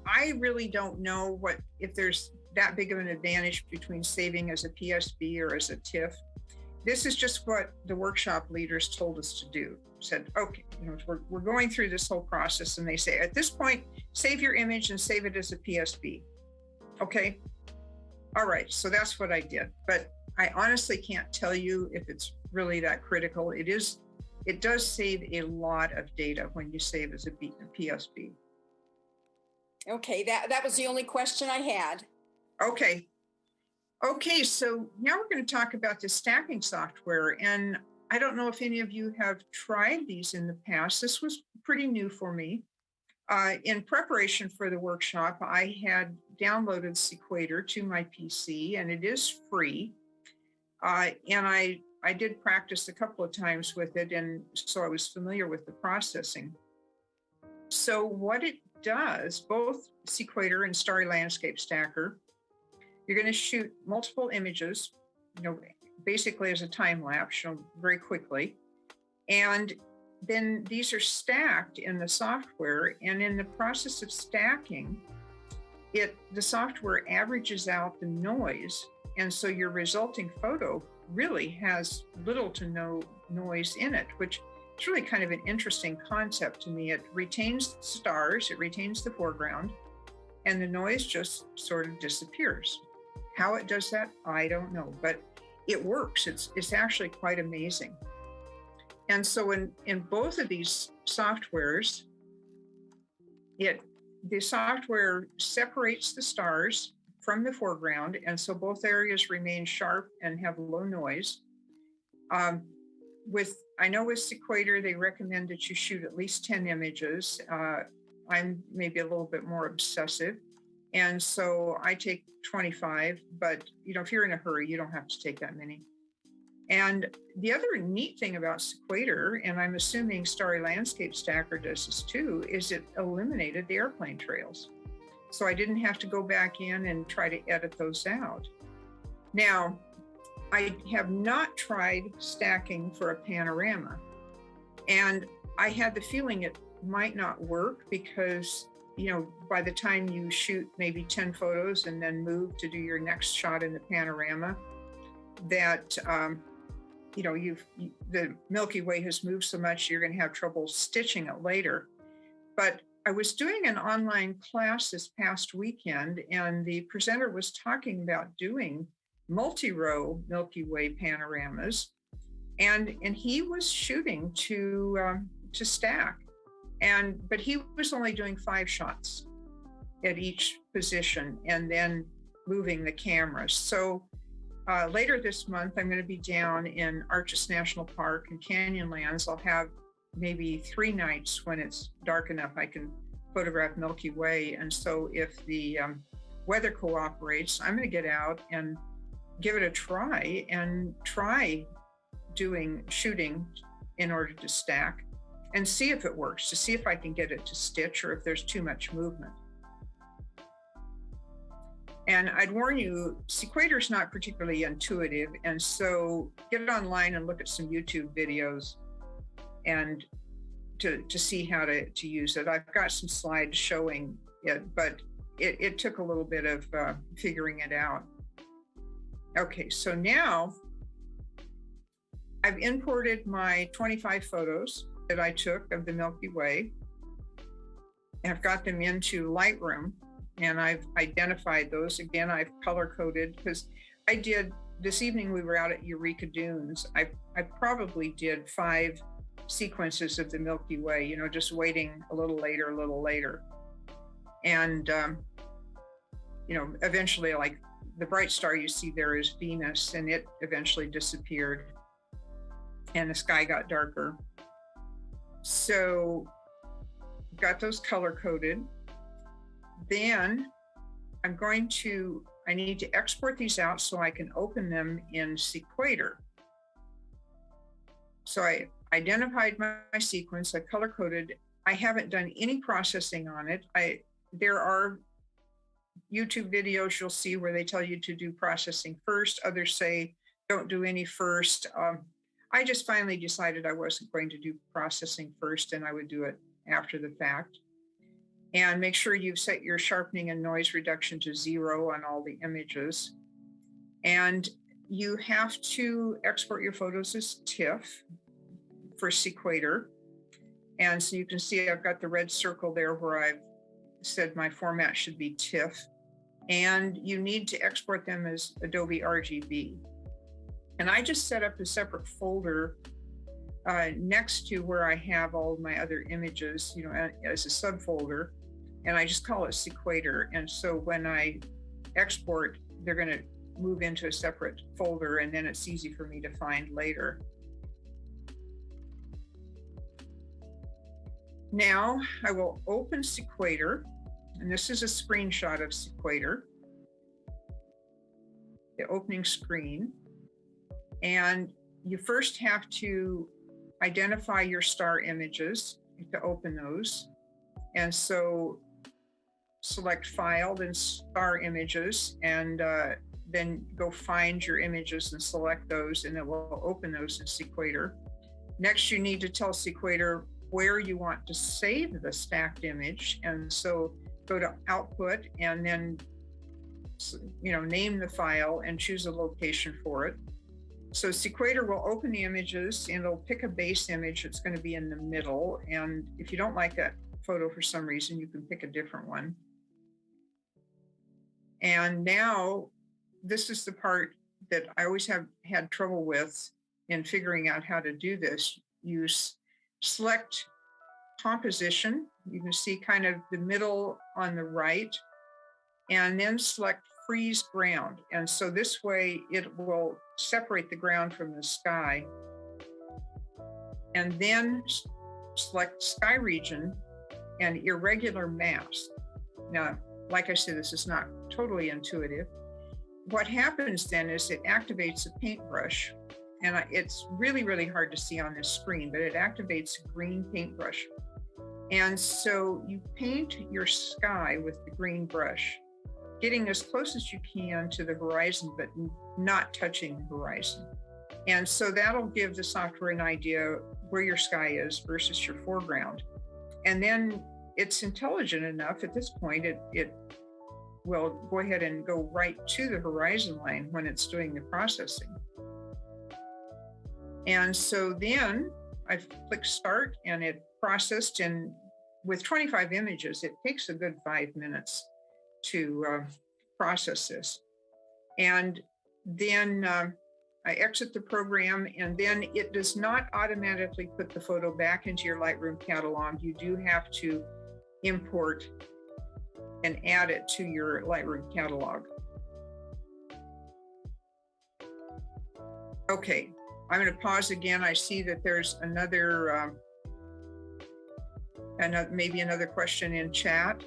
I really don't know if there's that big of an advantage between saving as a PSB or as a TIFF. This is just what the workshop leaders told us to do. Said, okay, we're going through this whole process, and they say, at this point, save your image and save it as a PSB. Okay, all right, so that's what I did. But I honestly can't tell you if it's really that critical. It does save a lot of data when you save as a PSB. Okay, that was the only question I had. Okay, so now we're going to talk about the stacking software. And I don't know if any of you have tried these in the past. This was pretty new for me. In preparation for the workshop, I had downloaded Sequator to my PC, and it is free. And I did practice a couple of times with it, and so I was familiar with the processing. So what it does, both Sequator and Starry Landscape Stacker, you're going to shoot multiple images, basically as a time lapse, very quickly. And then these are stacked in the software. And in the process of stacking, the software averages out the noise. And so your resulting photo really has little to no noise in it, which is really kind of an interesting concept to me. It retains the stars, it retains the foreground, and the noise just sort of disappears. How it does that, I don't know, but it works. It's actually quite amazing. And so in both of these softwares, the software separates the stars from the foreground, and so both areas remain sharp and have low noise. I know with Sequator, they recommend that you shoot at least 10 images. I'm maybe a little bit more obsessive, and so I take 25, but if you're in a hurry, you don't have to take that many. And the other neat thing about Sequator, and I'm assuming Starry Landscape Stacker does this too, is it eliminated the airplane trails. So I didn't have to go back in and try to edit those out. Now, I have not tried stacking for a panorama. And I had the feeling it might not work because, by the time you shoot maybe 10 photos and then move to do your next shot in the panorama, that, the Milky Way has moved so much, you're going to have trouble stitching it later. But I was doing an online class this past weekend, and the presenter was talking about doing multi-row Milky Way panoramas, and he was shooting to stack, but he was only doing 5 shots at each position and then moving the cameras. So later this month, I'm going to be down in Arches National Park and Canyonlands. I'll have maybe 3 nights when it's dark enough I can photograph Milky Way. And so if the weather cooperates, I'm going to get out and give it a try and try shooting in order to stack. and see if it works, to see if I can get it to stitch or if there's too much movement. And I'd warn you, Sequator is not particularly intuitive. And so get it online and look at some YouTube videos and to see how to use it. I've got some slides showing it, but it took a little bit of figuring it out. Okay, so now I've imported my 25 photos that I took of the Milky Way. I've got them into Lightroom, and I've identified those. Again, I've color coded because I did, this evening we were out at Eureka Dunes. I probably did 5 sequences of the Milky Way, you know, just waiting a little later. And, you know, eventually, like the bright star you see there is Venus, and it eventually disappeared and the sky got darker. So got those color coded. Then I need to export these out so I can open them in Sequator. So I identified my sequence, I color coded. I haven't done any processing on it. There are YouTube videos you'll see where they tell you to do processing first. Others say don't do any first. I just finally decided I wasn't going to do processing first, and I would do it after the fact. And make sure you've set your sharpening and noise reduction to 0 on all the images. And you have to export your photos as TIFF for Sequator. And so you can see I've got the red circle there where I've said my format should be TIFF. And you need to export them as Adobe RGB. And I just set up a separate folder next to where I have all of my other images, you know, as a subfolder, and I just call it Sequator. And so when I export, they're going to move into a separate folder, and then it's easy for me to find later. Now I will open Sequator, and this is a screenshot of Sequator, the opening screen. And you first have to identify your star images to open those. And so select File, then Star Images, and then go find your images and select those, and it will open those in Sequator. Next, you need to tell Sequator where you want to save the stacked image. And so go to Output, and then, you know, name the file and choose a location for it. So Sequator will open the images, and it'll pick a base image that's going to be in the middle. And if you don't like that photo for some reason, you can pick a different one. And now this is the part that I always have had trouble with in figuring out how to do this. You select composition. You can see kind of the middle on the right, and then select freeze ground. And so this way it will separate the ground from the sky. And then select sky region and irregular mask. Now, like I said, this is not totally intuitive. What happens then is it activates a paintbrush, and it's really, really hard to see on this screen, but it activates a green paintbrush. And so you paint your sky with the green brush, getting as close as you can to the horizon, but not touching the horizon. And so that'll give the software an idea where your sky is versus your foreground. And then it's intelligent enough at this point, it will go ahead and go right to the horizon line when it's doing the processing. And so then I click Start, and it processed, and with 25 images, it takes a good 5 minutes to process this. And then I exit the program, and then it does not automatically put the photo back into your Lightroom catalog. You do have to import and add it to your Lightroom catalog. Okay, I'm going to pause again. I see that there's maybe another question in chat.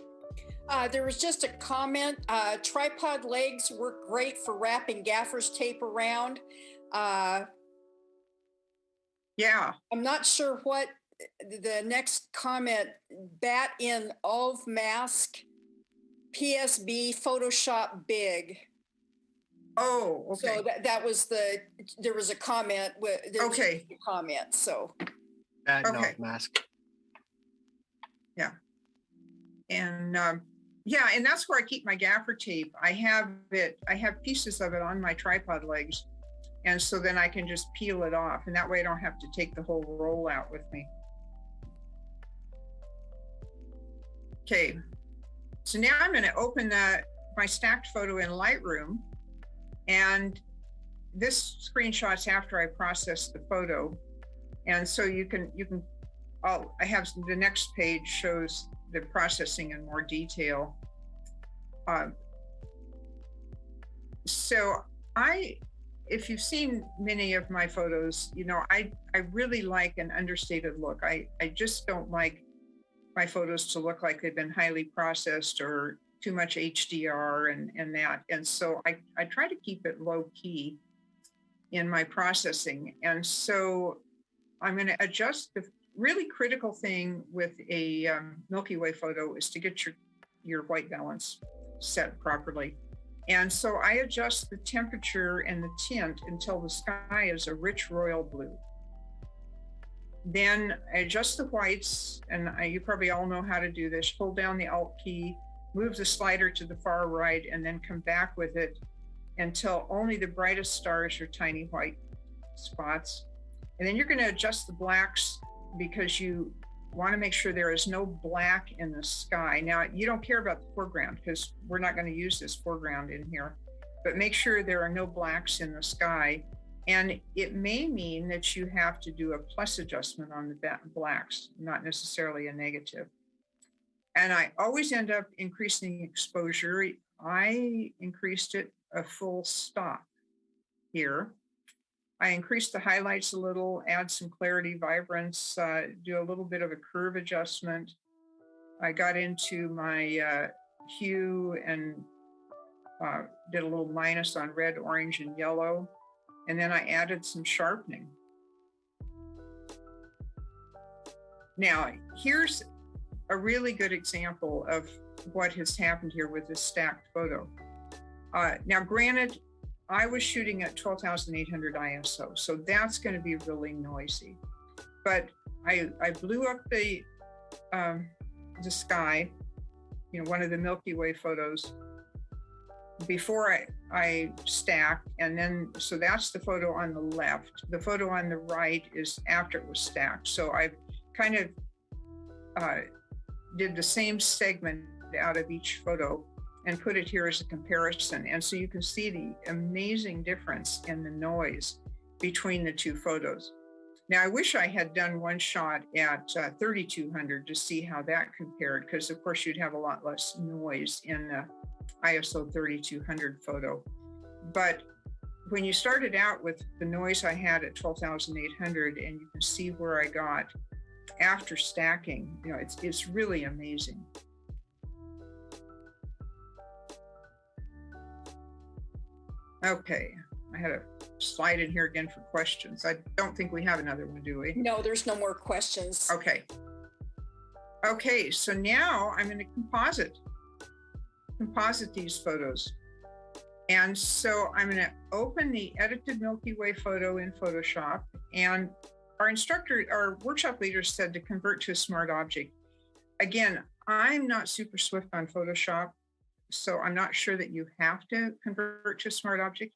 There was just a comment. Tripod legs work great for wrapping gaffer's tape around. Yeah. I'm not sure what the next comment, bat in of mask, PSB, Photoshop big. Oh, okay. So that was there was a comment. There was Okay. a comment, so. Okay. Mask. Yeah. And yeah, and that's where I keep my gaffer tape. I have pieces of it on my tripod legs. And so then I can just peel it off. And that way I don't have to take the whole roll out with me. Okay. So now I'm going to open my stacked photo in Lightroom. And this screenshot's after I process the photo. And so I have the next page shows the processing in more detail. So if you've seen many of my photos, you know, I really like an understated look. I just don't like my photos to look like they've been highly processed or too much HDR and that. And so I try to keep it low key in my processing. And so I'm going to adjust. The really critical thing with a Milky Way photo is to get your white balance set properly. And so I adjust the temperature and the tint until the sky is a rich royal blue. Then I adjust the whites, and you probably all know how to do this. Hold down the Alt key, move the slider to the far right, and then come back with it until only the brightest stars are tiny white spots. And then you're going to adjust the blacks because you want to make sure there is no black in the sky. Now, you don't care about the foreground because we're not going to use this foreground in here, but make sure there are no blacks in the sky. And it may mean that you have to do a plus adjustment on the blacks, not necessarily a negative. And I always end up increasing exposure. I increased it a full stop here. I increased the highlights a little, add some clarity, vibrance, do a little bit of a curve adjustment. I got into my hue and did a little minus on red, orange, and yellow. And then I added some sharpening. Now, here's a really good example of what has happened here with this stacked photo. Now, granted, I was shooting at 12,800 ISO, so that's going to be really noisy. But I blew up the sky, you know, one of the Milky Way photos before I stacked, and then so that's the photo on the left. The photo on the right is after it was stacked. So I kind of did the same segment out of each photo and put it here as a comparison. And so you can see the amazing difference in the noise between the two photos. Now, I wish I had done one shot at 3,200 to see how that compared, because of course you'd have a lot less noise in the ISO 3,200 photo. But when you started out with the noise I had at 12,800, and you can see where I got after stacking, you know, it's really amazing. Okay, I had a slide in here again for questions. I don't think we have another one, do we? No, there's no more questions. Okay. Okay, so now I'm going to composite these photos. And so I'm going to open the edited Milky Way photo in Photoshop. And our workshop leader said to convert to a smart object. Again, I'm not super swift on Photoshop, so I'm not sure that you have to convert to a smart object.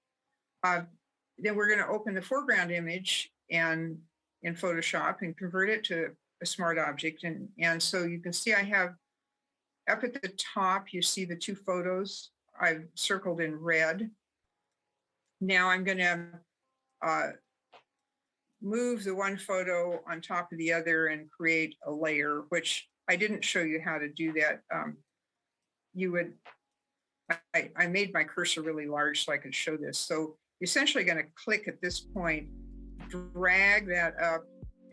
Then we're going to open the foreground image and in Photoshop and convert it to a smart object. And so you can see I have up at the top, you see the two photos I've circled in red. Now I'm going to move the one photo on top of the other and create a layer, which I didn't show you how to do that. I made my cursor really large so I could show this. So you're essentially going to click at this point, drag that up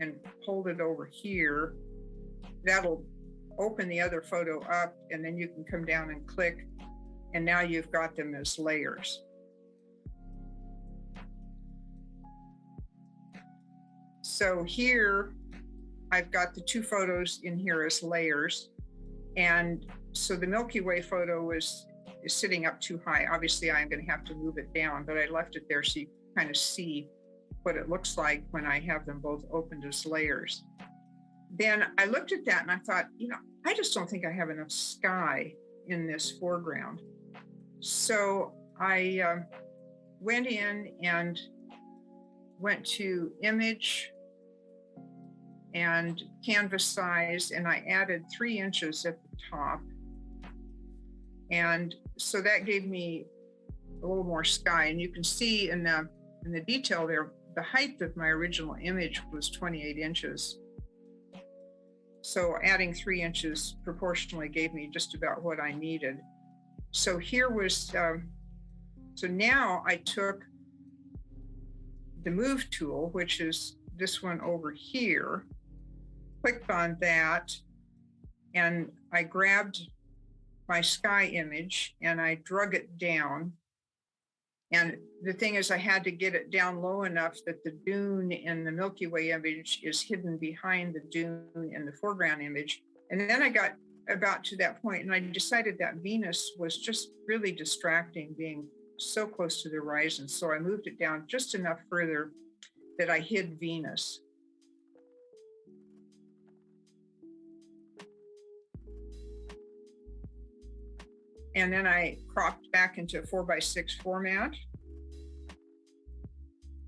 and hold it over here. That'll open the other photo up, and then you can come down and click, and now you've got them as layers. So here, I've got the two photos in here as layers. And so the Milky Way photo is sitting up too high. Obviously, I'm going to have to move it down, but I left it there so you kind of see what it looks like when I have them both opened as layers. Then I looked at that and I thought, I just don't think I have enough sky in this foreground. So I went in and went to image and canvas size, and I added 3 inches at the top. And so that gave me a little more sky. And you can see in the detail there, the height of my original image was 28 inches. So adding 3 inches proportionally gave me just about what I needed. So here was, so now I took the move tool, which is this one over here, clicked on that, and I grabbed my sky image and I drug it down. And the thing is, I had to get it down low enough that the dune in the Milky Way image is hidden behind the dune in the foreground image. And then I got about to that point and I decided that Venus was just really distracting, being so close to the horizon. So I moved it down just enough further that I hid Venus. And then I cropped back into 4:6 format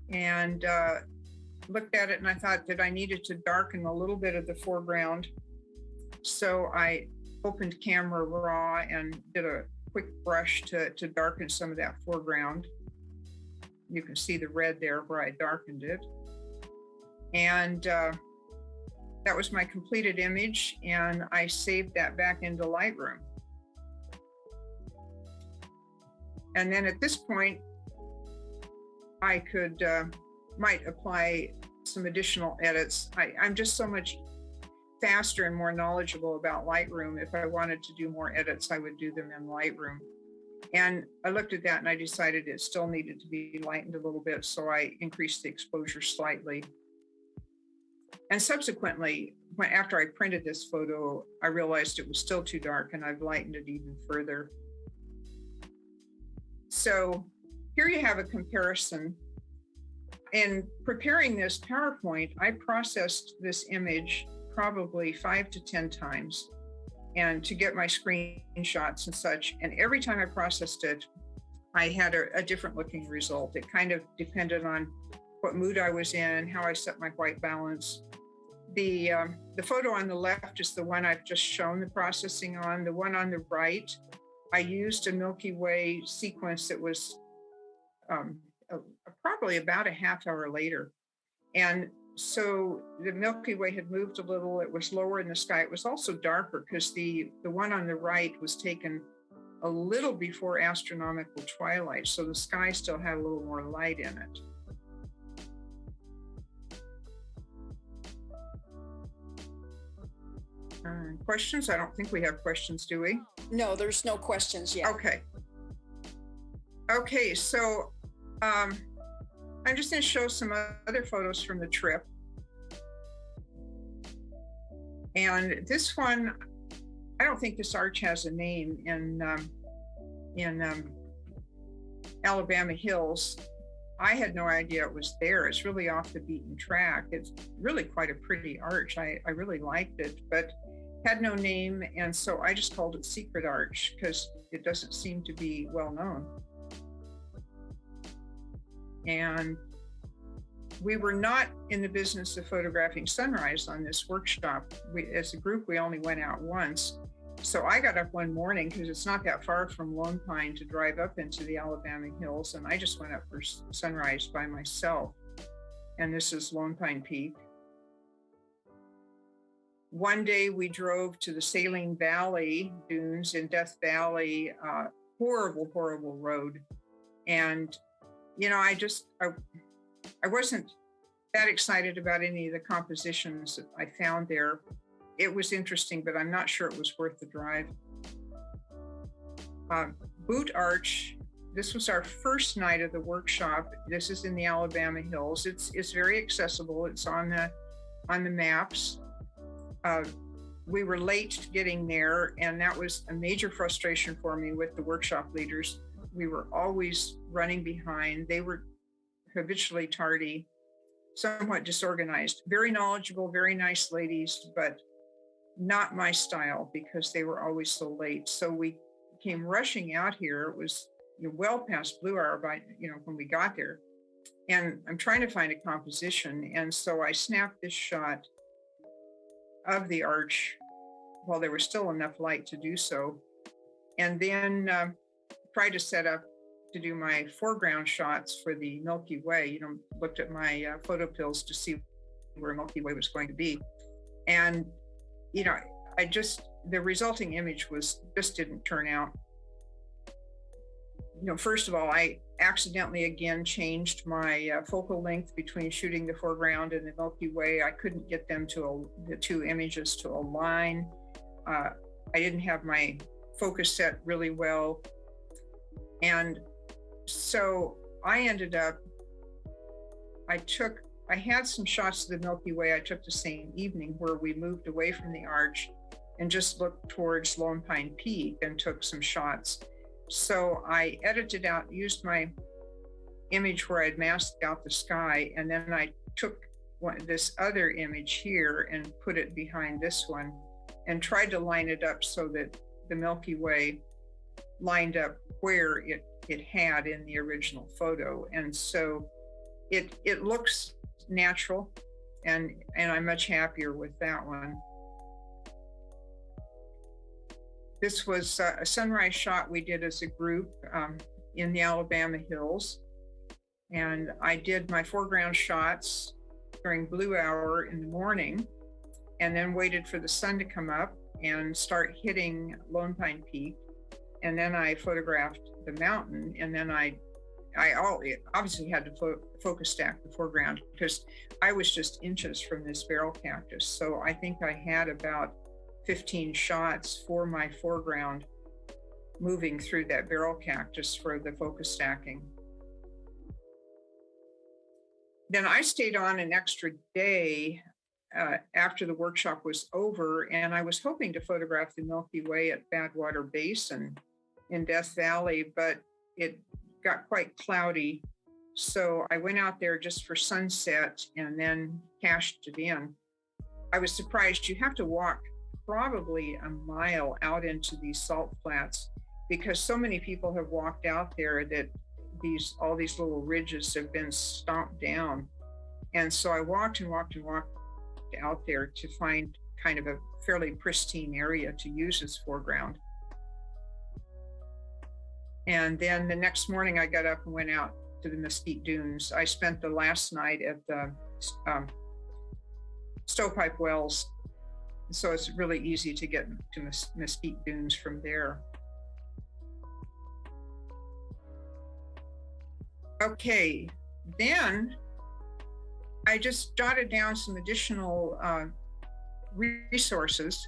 and looked at it, and I thought that I needed to darken a little bit of the foreground. So I opened Camera Raw and did a quick brush to darken some of that foreground. You can see the red there where I darkened it. And that was my completed image, and I saved that back into Lightroom. And then at this point, I could might apply some additional edits. I'm just so much faster and more knowledgeable about Lightroom. If I wanted to do more edits, I would do them in Lightroom. And I looked at that and I decided it still needed to be lightened a little bit. So I increased the exposure slightly. And subsequently, after I printed this photo, I realized it was still too dark and I've lightened it even further. So here you have a comparison. In preparing this PowerPoint, I processed this image probably 5 to 10 times and to get my screenshots and such. And every time I processed it, I had a different looking result. It kind of depended on what mood I was in, how I set my white balance. The photo on the left is the one I've just shown the processing on. The one on the right, I used a Milky Way sequence that was probably about a half hour later. And so the Milky Way had moved a little. It was lower in the sky. It was also darker because the one on the right was taken a little before astronomical twilight. So the sky still had a little more light in it. Questions? I don't think we have questions, do we? No, there's no questions yet. Okay, so I'm just going to show some other photos from the trip. And this one, I don't think this arch has a name in Alabama Hills. I had no idea it was there. It's really off the beaten track. It's really quite a pretty arch. I really liked it, but had no name. And so I just called it Secret Arch because it doesn't seem to be well known. And we were not in the business of photographing sunrise on this workshop. As a group, we only went out once. So I got up one morning because it's not that far from Lone Pine to drive up into the Alabama Hills. And I just went up for sunrise by myself. And this is Lone Pine Peak. One day we drove to the Salem Valley dunes in Death Valley, horrible, horrible road. And, you know, I wasn't that excited about any of the compositions that I found there. It was interesting, but I'm not sure it was worth the drive. Boot Arch, this was our first night of the workshop. This is in the Alabama Hills. It's very accessible. It's on the maps. we were late getting there, and that was a major frustration for me with the workshop leaders. We were always running behind. They were habitually tardy, somewhat disorganized, very knowledgeable, very nice ladies, but not my style because they were always so late. So we came rushing out here. It was well past blue hour by, when we got there. And I'm trying to find a composition. And so I snapped this shot of the arch while there was still enough light to do so. And then tried to set up to do my foreground shots for the Milky Way, looked at my photo pills to see where Milky Way was going to be. And, the resulting image just didn't turn out. First of all, I accidentally again changed my focal length between shooting the foreground and the Milky Way. I couldn't get them the two images to align. I didn't have my focus set really well. And so I ended up, I had some shots of the Milky Way I took the same evening where we moved away from the arch and just looked towards Lone Pine Peak and took some shots. So I edited out, used my image where I'd masked out the sky, and then I took this other image here and put it behind this one and tried to line it up so that the Milky Way lined up where it had in the original photo. And so it looks natural, and I'm much happier with that one. This was a sunrise shot we did as a group in the Alabama hills. And I did my foreground shots during blue hour in the morning, and then waited for the sun to come up and start hitting Lone Pine Peak. And then I photographed the mountain, and then I obviously had to focus stack the foreground because I was just inches from this barrel cactus. So I think I had about 15 shots for my foreground moving through that barrel cactus for the focus stacking. Then I stayed on an extra day after the workshop was over, and I was hoping to photograph the Milky Way at Badwater Basin in Death Valley, but it got quite cloudy. So I went out there just for sunset and then cashed it in. I was surprised. You have to walk probably a mile out into these salt flats because so many people have walked out there that all these little ridges have been stomped down. And so I walked and walked and walked out there to find kind of a fairly pristine area to use as foreground. And then the next morning I got up and went out to the Mesquite Dunes. I spent the last night at the Stovepipe Wells. So it's really easy to get to Mesquite Dunes from there. Okay, then I just jotted down some additional resources.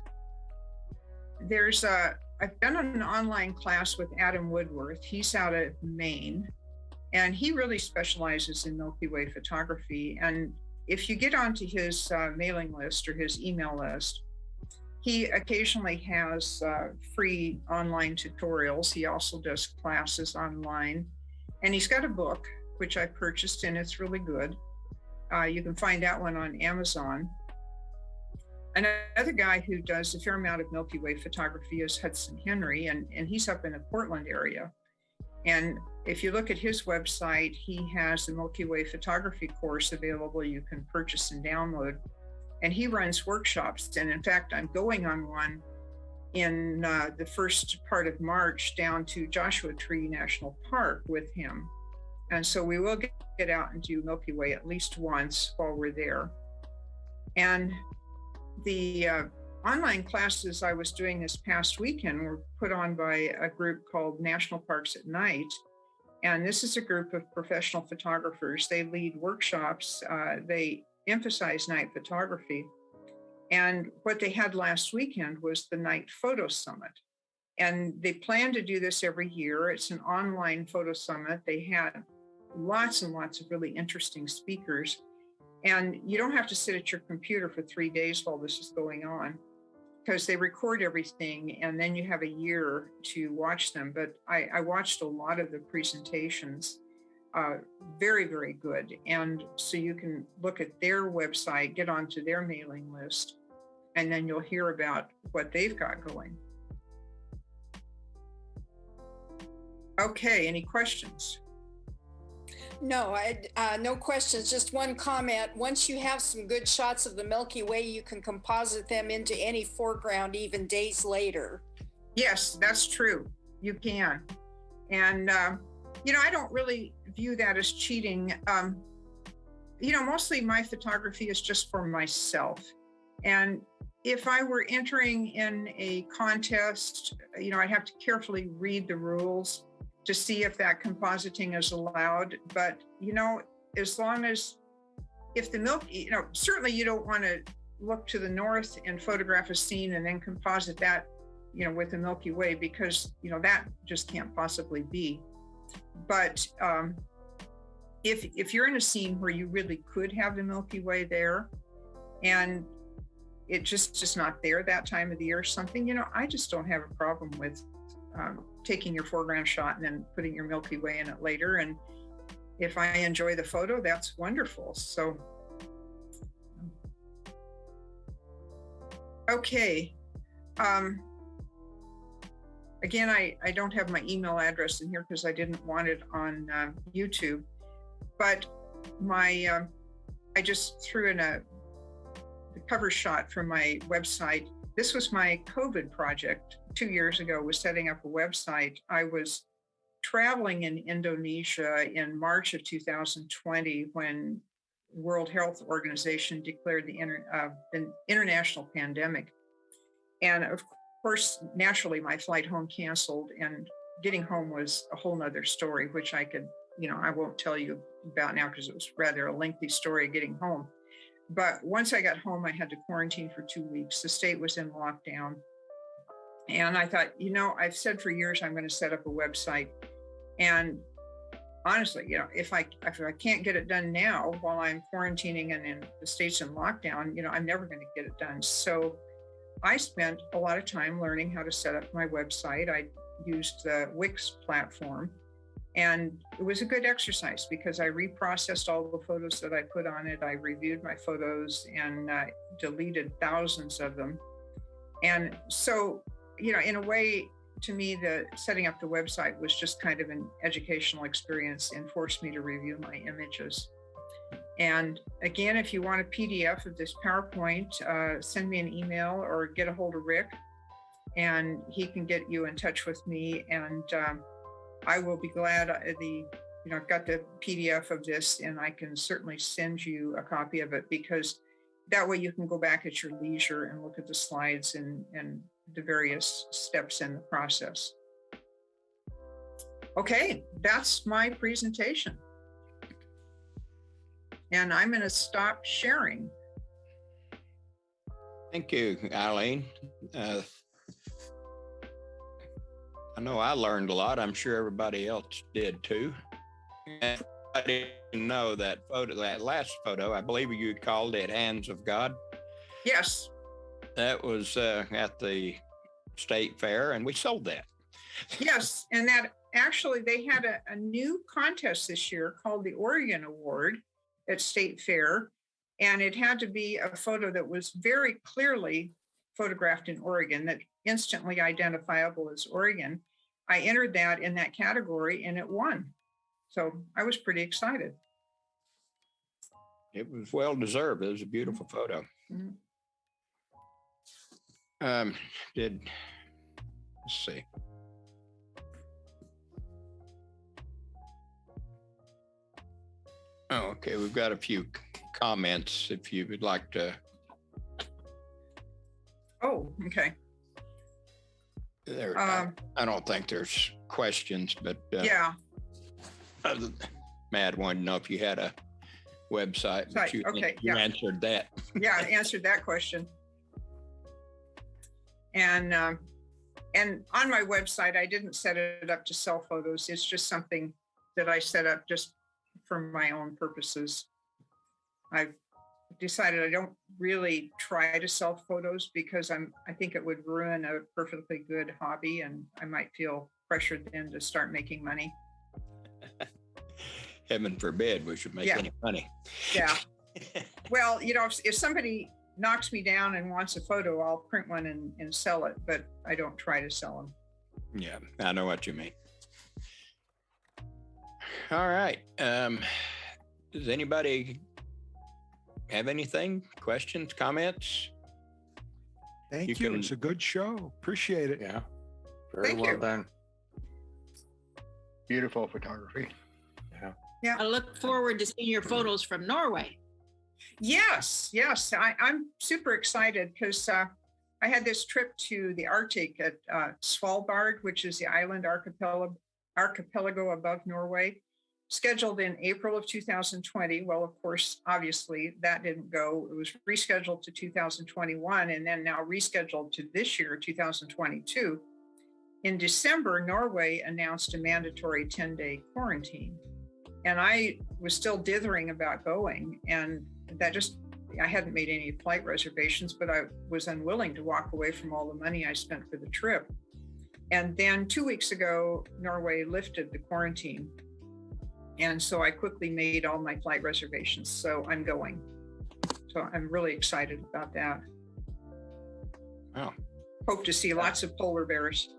I've done an online class with Adam Woodworth. He's out of Maine, and he really specializes in Milky Way photography. And if you get onto his mailing list or his email list, he occasionally has free online tutorials. He also does classes online. And he's got a book, which I purchased, and it's really good. You can find that one on Amazon. Another guy who does a fair amount of Milky Way photography is Hudson Henry, and he's up in the Portland area. And if you look at his website, he has the Milky Way photography course available you can purchase and download. And he runs workshops. And in fact, I'm going on one in the first part of March down to Joshua Tree National Park with him. And so we will get out and do Milky Way at least once while we're there. And the online classes I was doing this past weekend were put on by a group called National Parks at Night. And this is a group of professional photographers. They lead workshops. They emphasize night photography. And what they had last weekend was the Night Photo Summit. And they plan to do this every year. It's an online photo summit. They had lots and lots of really interesting speakers. And you don't have to sit at your computer for 3 days while this is going on, because they record everything and then you have a year to watch them. But I watched a lot of the presentations, very, very good. And so you can look at their website, get onto their mailing list, and then you'll hear about what they've got going. Okay, any questions? No, no questions. Just one comment. Once you have some good shots of the Milky Way, you can composite them into any foreground even days later. Yes, that's true. You can. And, I don't really view that as cheating. Mostly my photography is just for myself. And if I were entering in a contest, I'd have to carefully read the rules to see if that compositing is allowed. But, as long as, if the Milky, certainly you don't want to look to the north and photograph a scene and then composite that, with the Milky Way, because, that just can't possibly be. But if you're in a scene where you really could have the Milky Way there and it just is not there that time of the year or something, I just don't have a problem with taking your foreground shot and then putting your Milky Way in it later. And if I enjoy the photo, that's wonderful. So, okay. Again, I don't have my email address in here because I didn't want it on YouTube, but I just threw in the cover shot from my website. This was my COVID project 2 years ago, was setting up a website. I was traveling in Indonesia in March of 2020 when World Health Organization declared the international pandemic. And of course, naturally, my flight home canceled, and getting home was a whole nother story, which I could, I won't tell you about now because it was rather a lengthy story getting home. But once I got home, I had to quarantine for 2 weeks. The state was in lockdown. And I thought, I've said for years, I'm going to set up a website. And honestly, if I can't get it done now while I'm quarantining and in the state's in lockdown, I'm never going to get it done. So I spent a lot of time learning how to set up my website. I used the Wix platform, and it was a good exercise because I reprocessed all the photos that I put on it. I reviewed my photos and deleted thousands of them. And so, in a way, to me, the setting up the website was just kind of an educational experience and forced me to review my images. And again, if you want a PDF of this PowerPoint, send me an email or get a hold of Rick, and he can get you in touch with me. And I will be glad. I've got the PDF of this, and I can certainly send you a copy of it, because that way you can go back at your leisure and look at the slides and the various steps in the process. Okay, that's my presentation. And I'm going to stop sharing. Thank you, Eileen. I know I learned a lot. I'm sure everybody else did too. And I didn't know that photo, that last photo, I believe you called it Hands of God. Yes. That was at the state fair, and we sold that. Yes, and that actually they had a new contest this year called the Oregon Award at State Fair, and it had to be a photo that was very clearly photographed in Oregon, that instantly identifiable as Oregon. I entered that in that category and it won. So I was pretty excited. It was well deserved. It was a beautiful photo. Mm-hmm. Let's see. Oh, okay. We've got a few comments if you would like to. Oh, okay. There, I don't think there's questions, but yeah. Matt wanted to know if you had a website, but you answered that. Yeah, I answered that question. And on my website, I didn't set it up to sell photos. It's just something that I set up just for my own purposes. I've decided I don't really try to sell photos because I think it would ruin a perfectly good hobby, and I might feel pressured then to start making money. Heaven forbid we should make Yeah. any money. Yeah. Well, if somebody knocks me down and wants a photo, I'll print one and sell it, but I don't try to sell them. Yeah, I know what you mean. All right. Does anybody have anything? Questions, comments? Thank You you. can- It's a good show. Appreciate it. Yeah. Very Thank well you. done. Beautiful photography. I look forward to seeing your photos from Norway. Yes. I'm super excited because I had this trip to the Arctic at Svalbard, which is the island archipelago above Norway, scheduled in April of 2020. Well, of course, obviously that didn't go. It was rescheduled to 2021 and then now rescheduled to this year, 2022. In December, Norway announced a mandatory 10-day quarantine. And I was still dithering about going. And I hadn't made any flight reservations, but I was unwilling to walk away from all the money I spent for the trip. And then 2 weeks ago, Norway lifted the quarantine. And so I quickly made all my flight reservations. So I'm going. So I'm really excited about that. Wow. Hope to see lots of polar bears.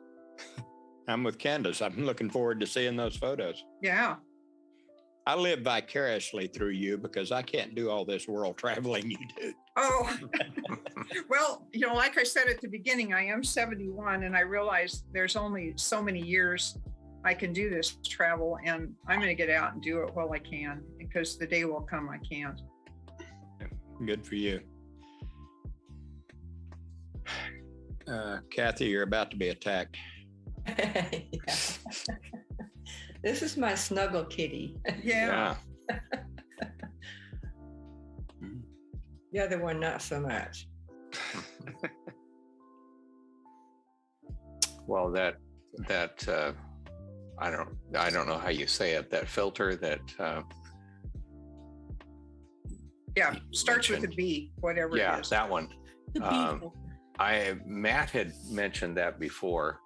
I'm with Candace. I'm looking forward to seeing those photos. Yeah. I live vicariously through you because I can't do all this world traveling you do. Oh, well, like I said at the beginning, I am 71 and I realize there's only so many years I can do this travel, and I'm going to get out and do it while I can, because the day will come I can't. Good for you. Kathy, you're about to be attacked. Yeah. This is my snuggle kitty. Yeah. The other one, not so much. Well, that I don't know how you say it. That filter that Yeah. Starts with a mentioned. B, whatever Yeah, it is. that one. The bee Um, filter. Matt had mentioned that before,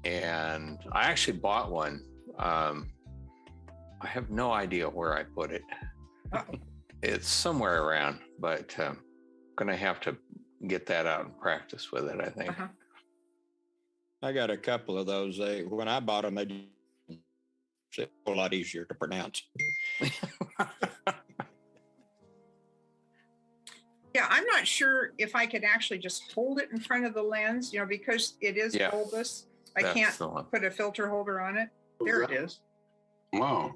and I actually bought one. I have no idea where I put it. Uh-oh. It's somewhere around, but gonna have to get that out and practice with it, I think. Uh-huh. I got a couple of those. When I bought them, they a whole lot easier to pronounce. Yeah, I'm not sure if I could actually just hold it in front of the lens, because it is Yeah. bulbous. I That's can't the one. put a filter holder on it. There it is. Wow.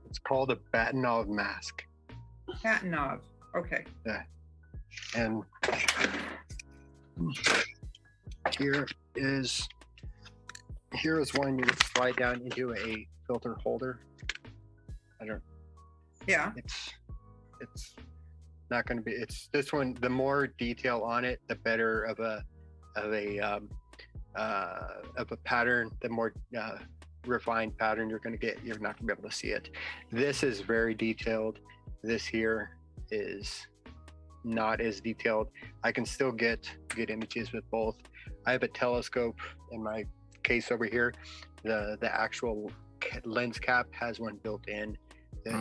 It's called a Batinov mask. Patent knob. Okay. And here is one you would slide down into a filter holder. Yeah. It's not going to be, it's this one, the more detail on it, the better of a pattern, the more refined pattern you're going to get. You're not going to be able to see it. This is very detailed. This here is not as detailed. I can still get images with both. I have a telescope in my case over here. The actual lens cap has one built in.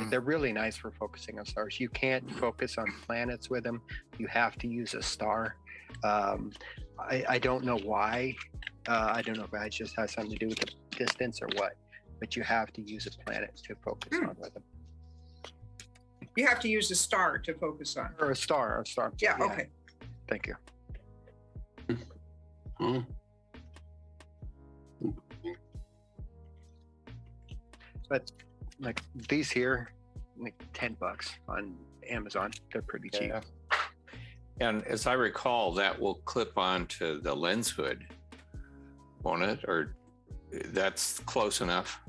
They're really nice for focusing on stars. You can't focus on planets with them. You have to use a star. I don't know why. I don't know if it just has something to do with the distance or what, but you have to use a planet to focus on with them. You have to use a star to focus on. Or a star. Yeah. Okay. Thank you. But like these here, like $10 on Amazon. They're pretty cheap. Yeah. And as I recall, that will clip onto the lens hood, won't it? Or that's close enough?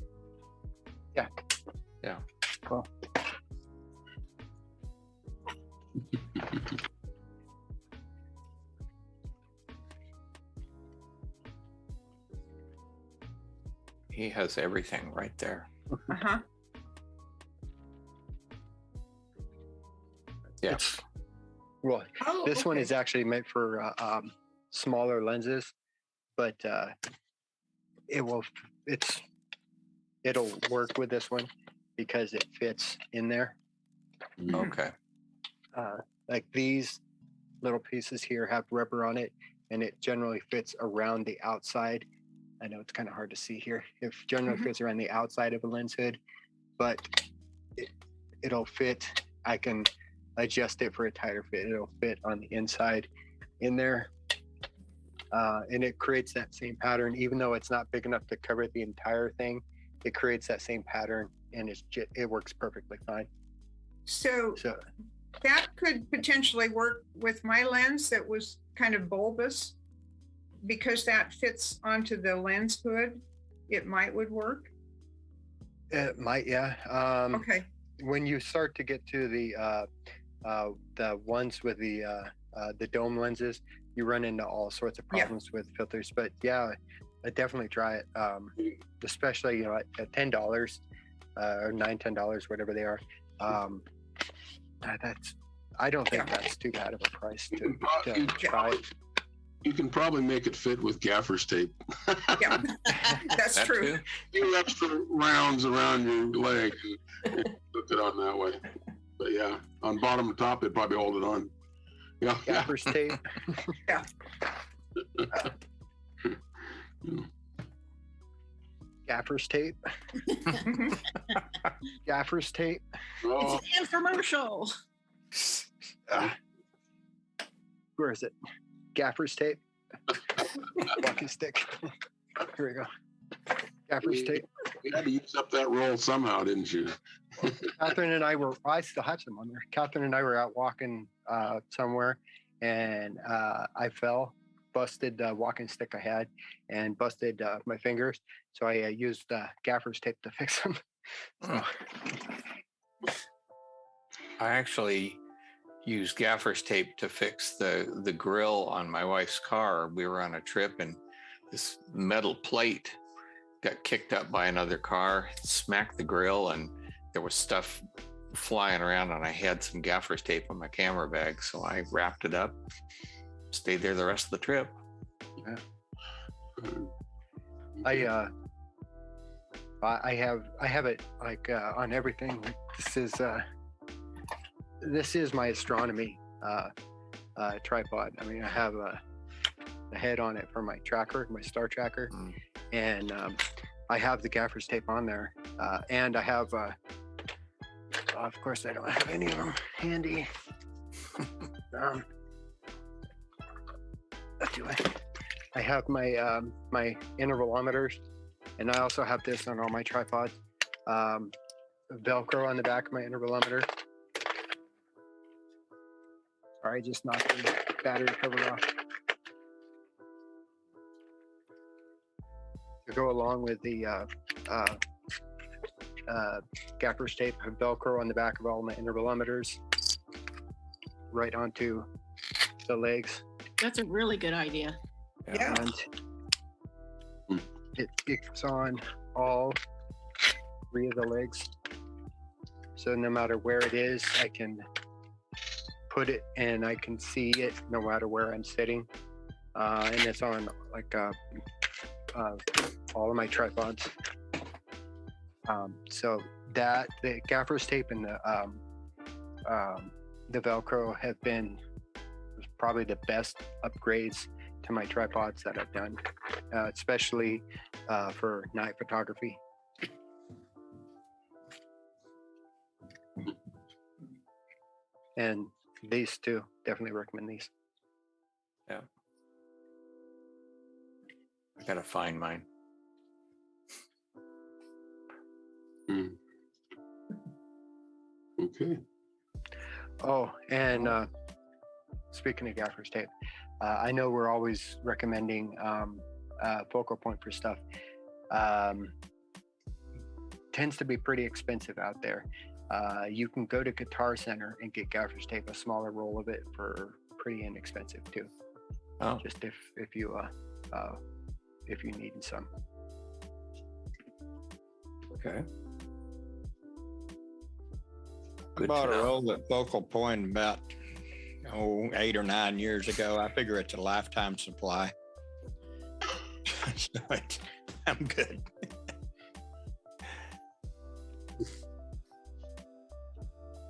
Yeah. Yeah. Cool. He has everything right there. Uh-huh. Yeah. Well, Oh, this one okay. is actually meant for smaller lenses, but it'll work with this one because it fits in there. Okay. Like these little pieces here have rubber on it, and it generally fits around the outside. I know it's kind of hard to see here. It generally fits around the outside of a lens hood, but it'll fit. I can adjust it for a tighter fit. It'll fit on the inside in there. And it creates that same pattern, even though it's not big enough to cover the entire thing. It creates that same pattern, and it works perfectly fine. So that could potentially work with my lens that was kind of bulbous, because that fits onto the lens hood. It would work. It might, yeah. Okay. When you start to get to the ones with the dome lenses, you run into all sorts of problems with filters. But yeah, I definitely try it. Especially at $10 or $10, whatever they are. I don't think that's too bad of a price to try it. You can probably make it fit with gaffer's tape. Yeah, that's true. Few extra rounds around your leg and hook it on that way. But yeah, on bottom and top, it'd probably hold it on. Yeah. Gaffer's tape. Yeah. Gaffer's tape. Gaffer's tape. Oh, It's an infomercial. Where is it? Gaffer's tape. Walking stick. Here we go. Gaffer's tape. you had to use up that roll somehow, didn't you? Catherine and I still have some on there. Catherine and I were out walking somewhere, and I fell, busted the walking stick I had, and busted my fingers. So I used gaffer's tape to fix them. So. I actually used gaffer's tape to fix the grill on my wife's car. We were on a trip, and this metal plate got kicked up by another car, smacked the grill, and there was stuff flying around, and I had some gaffer's tape on my camera bag, so I wrapped it up, stayed there the rest of the trip. I have it like on everything. This is my astronomy tripod. I mean, I have a head on it for my tracker, my star tracker, and I have the gaffer's tape on there, and I have. Of course, I don't have any of them handy. Do I have my my intervalometers, and I also have this on all my tripods. Velcro on the back of my intervalometer. Sorry, I just knocked the battery cover off. To go along with the gaffer's tape, Velcro on the back of all my intervalometers, right onto the legs. That's a really good idea. Yeah. And it goes on all 3 of the legs. So no matter where it is, I can put it and I can see it no matter where I'm sitting. And it's on like all of my tripods. So that the gaffer's tape and the Velcro have been probably the best upgrades to my tripods that I've done, especially for night photography. And these two, definitely recommend these. Yeah. I gotta find mine. Okay. Oh, and speaking of gaffer's tape, I know we're always recommending focal point for stuff. Tends to be pretty expensive out there. You can go to Guitar Center and get gaffer's tape, a smaller roll of it, for pretty inexpensive too. Oh. Just if you need some. Okay. I Good bought to a know. roll at Focal Point about 8 or 9 years ago. I figure it's a lifetime supply. So I'm good.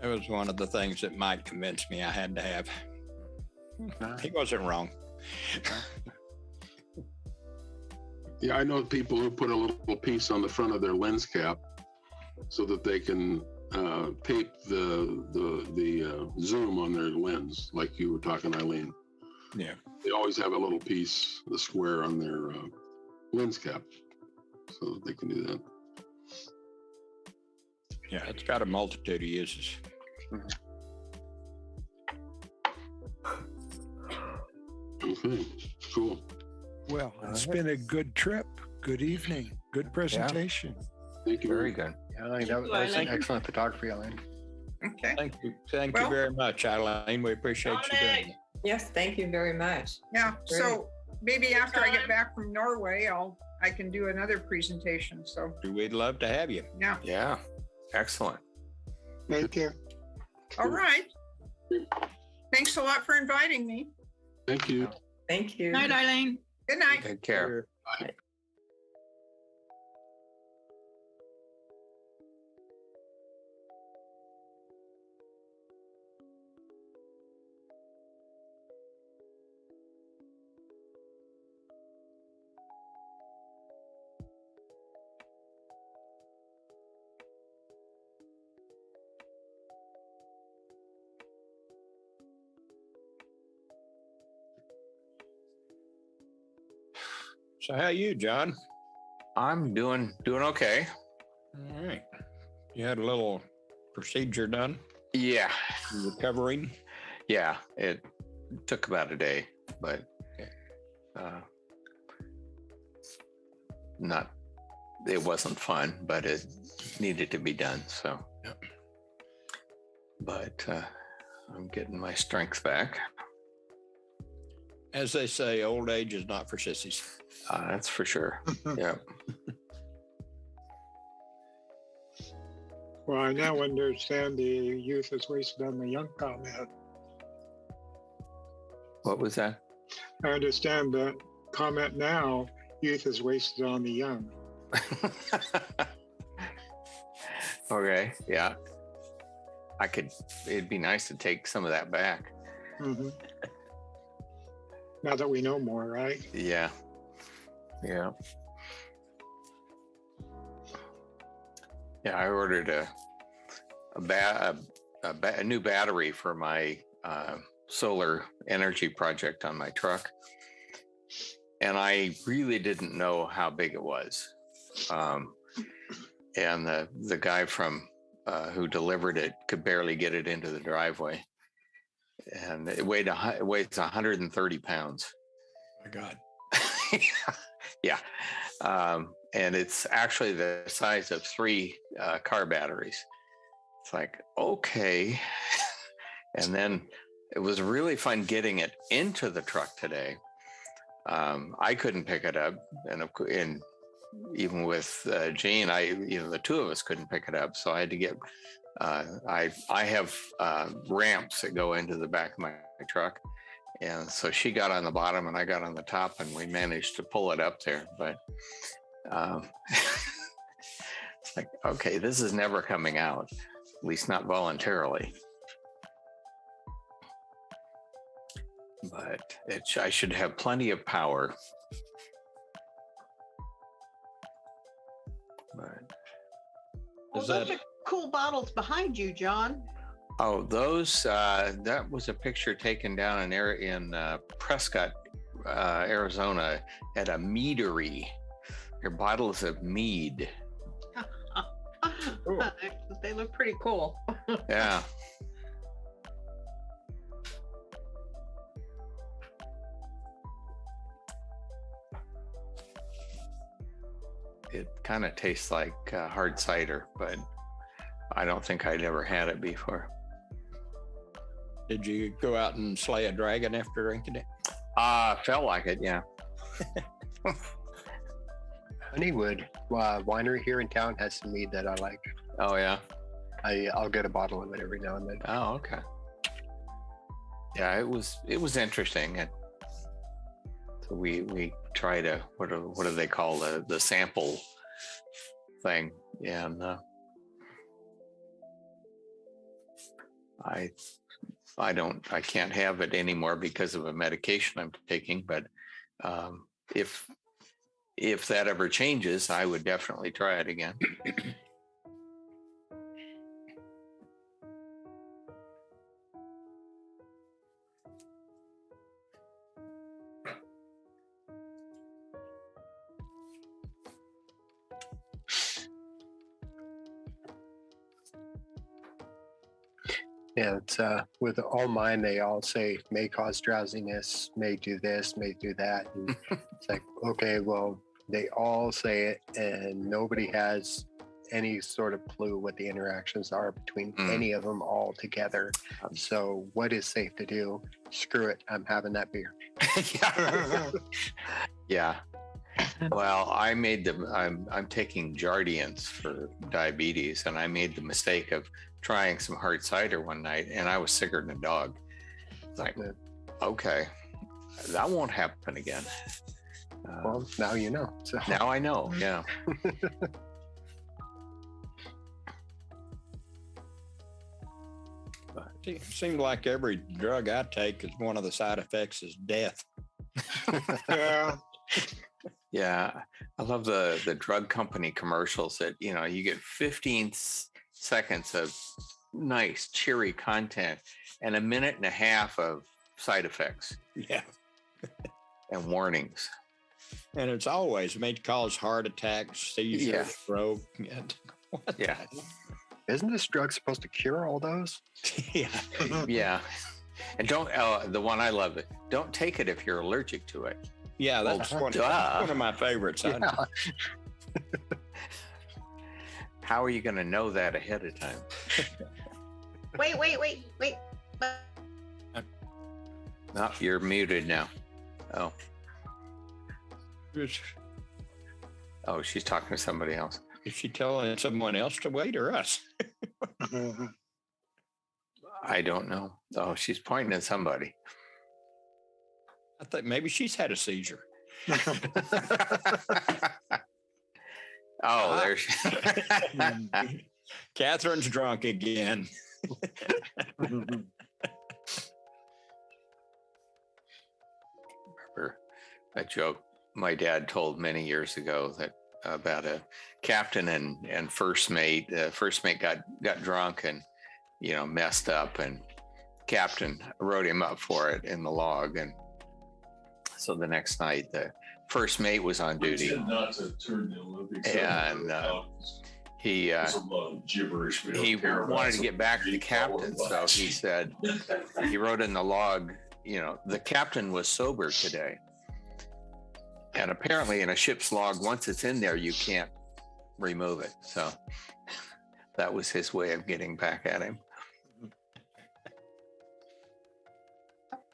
It was one of the things that Mike convinced me I had to have. He wasn't wrong. Yeah, I know people who put a little piece on the front of their lens cap so that they can tape the zoom on their lens, like you were talking, Eileen. Yeah. They always have a little piece, the square on their lens cap, so that they can do that. Yeah, it's got a multitude of uses. Okay, cool. Well, it's All been a good trip. Good evening. Good presentation. Thank you. Very good. Yeah, I think that was Eileen. excellent photography, Eileen. Okay. Thank you. Thank you Well- very much, Eileen. We appreciate you doing it. Yes, thank you very much. Yeah, Great. so maybe after I get back from Norway, I can do another presentation. So, We'd love to have you. yeah. Yeah. Excellent. Thank you. All right. Thanks a lot for inviting me. Thank you. Thank you. Night, Eileen. Good night. Take care. So how you, John? I'm doing okay. All right. You had a little procedure done, Yeah. recovering. Yeah. It took about a day, but not. It wasn't fun, but it needed to be done. So, but I'm getting my strength back. As they say, old age is not for sissies. That's for sure. Yeah. Well, I now understand the youth is wasted on the young comment. What was that? I understand the comment now, youth is wasted on the young. Okay. Yeah. It'd be nice to take some of that back. Mhm. Now that we know more, right? Yeah. Yeah. Yeah. I ordered a new battery for my solar energy project on my truck. And I really didn't know how big it was. And the guy from who delivered it could barely get it into the driveway. And it weighs 130 pounds. My God. Yeah. And it's actually the size of 3 car batteries. It's like, okay. And then it was really fun getting it into the truck today. I couldn't pick it up. And even with Jane, the two of us couldn't pick it up. So I had to get, I have ramps that go into the back of my truck. And so she got on the bottom and I got on the top and we managed to pull it up there. But it's like, okay, this is never coming out, at least not voluntarily. But I should have plenty of power. But Well, those are cool bottles behind you, John. oh, those that was a picture taken down in Prescott, Arizona, at a meadery. They're bottles of mead. They look pretty cool. Yeah. It kind of tastes like hard cider, but I don't think I'd ever had it before. Did you go out and slay a dragon after drinking it? Felt like it, yeah. Honeywood Winery here in town has some mead that I like. Oh, yeah. I'll get a bottle of it every now and then. Oh, okay. Yeah, it was interesting, and so we try to what do they call the sample thing, and I can't have it anymore because of a medication I'm taking, but if that ever changes, I would definitely try it again. Yeah, it's with all mine, they all say may cause drowsiness, may do this, may do that. And it's like, okay, well, they all say it, and nobody has any sort of clue what the interactions are between any of them all together. So what is safe to do? Screw it, I'm having that beer. Yeah. Well, I'm taking Jardiance for diabetes, and I made the mistake of trying some hard cider one night, and I was sicker than a dog. It's like, okay, that won't happen again. Well, now you know. So. Now I know. Yeah. It seems like every drug I take is one of the side effects is death. Yeah. Yeah, I love the drug company commercials that, you get 15 seconds of nice, cheery content and a minute and a half of side effects. Yeah. And warnings. And it's always may cause heart attacks, seizures, stroke. Yeah. Isn't this drug supposed to cure all those? Yeah. Yeah. And don't, the one I love, don't take it if you're allergic to it. Yeah, that's one of my favorites. Yeah. How are you going to know that ahead of time? Wait. No, you're muted now. Oh. Oh, she's talking to somebody else. Is she telling someone else to wait or us? I don't know. Oh, she's pointing at somebody. I think maybe she's had a seizure. Oh, there she Catherine's drunk again. Remember a joke my dad told many years ago that about a captain and first mate. First mate got drunk and messed up, and captain wrote him up for it in the log. And so the next night, the first mate was on duty, not to turn the Olympics and he wanted to get back to the captain. So he said, he wrote in the log, the captain was sober today. And apparently in a ship's log, once it's in there, you can't remove it. So that was his way of getting back at him.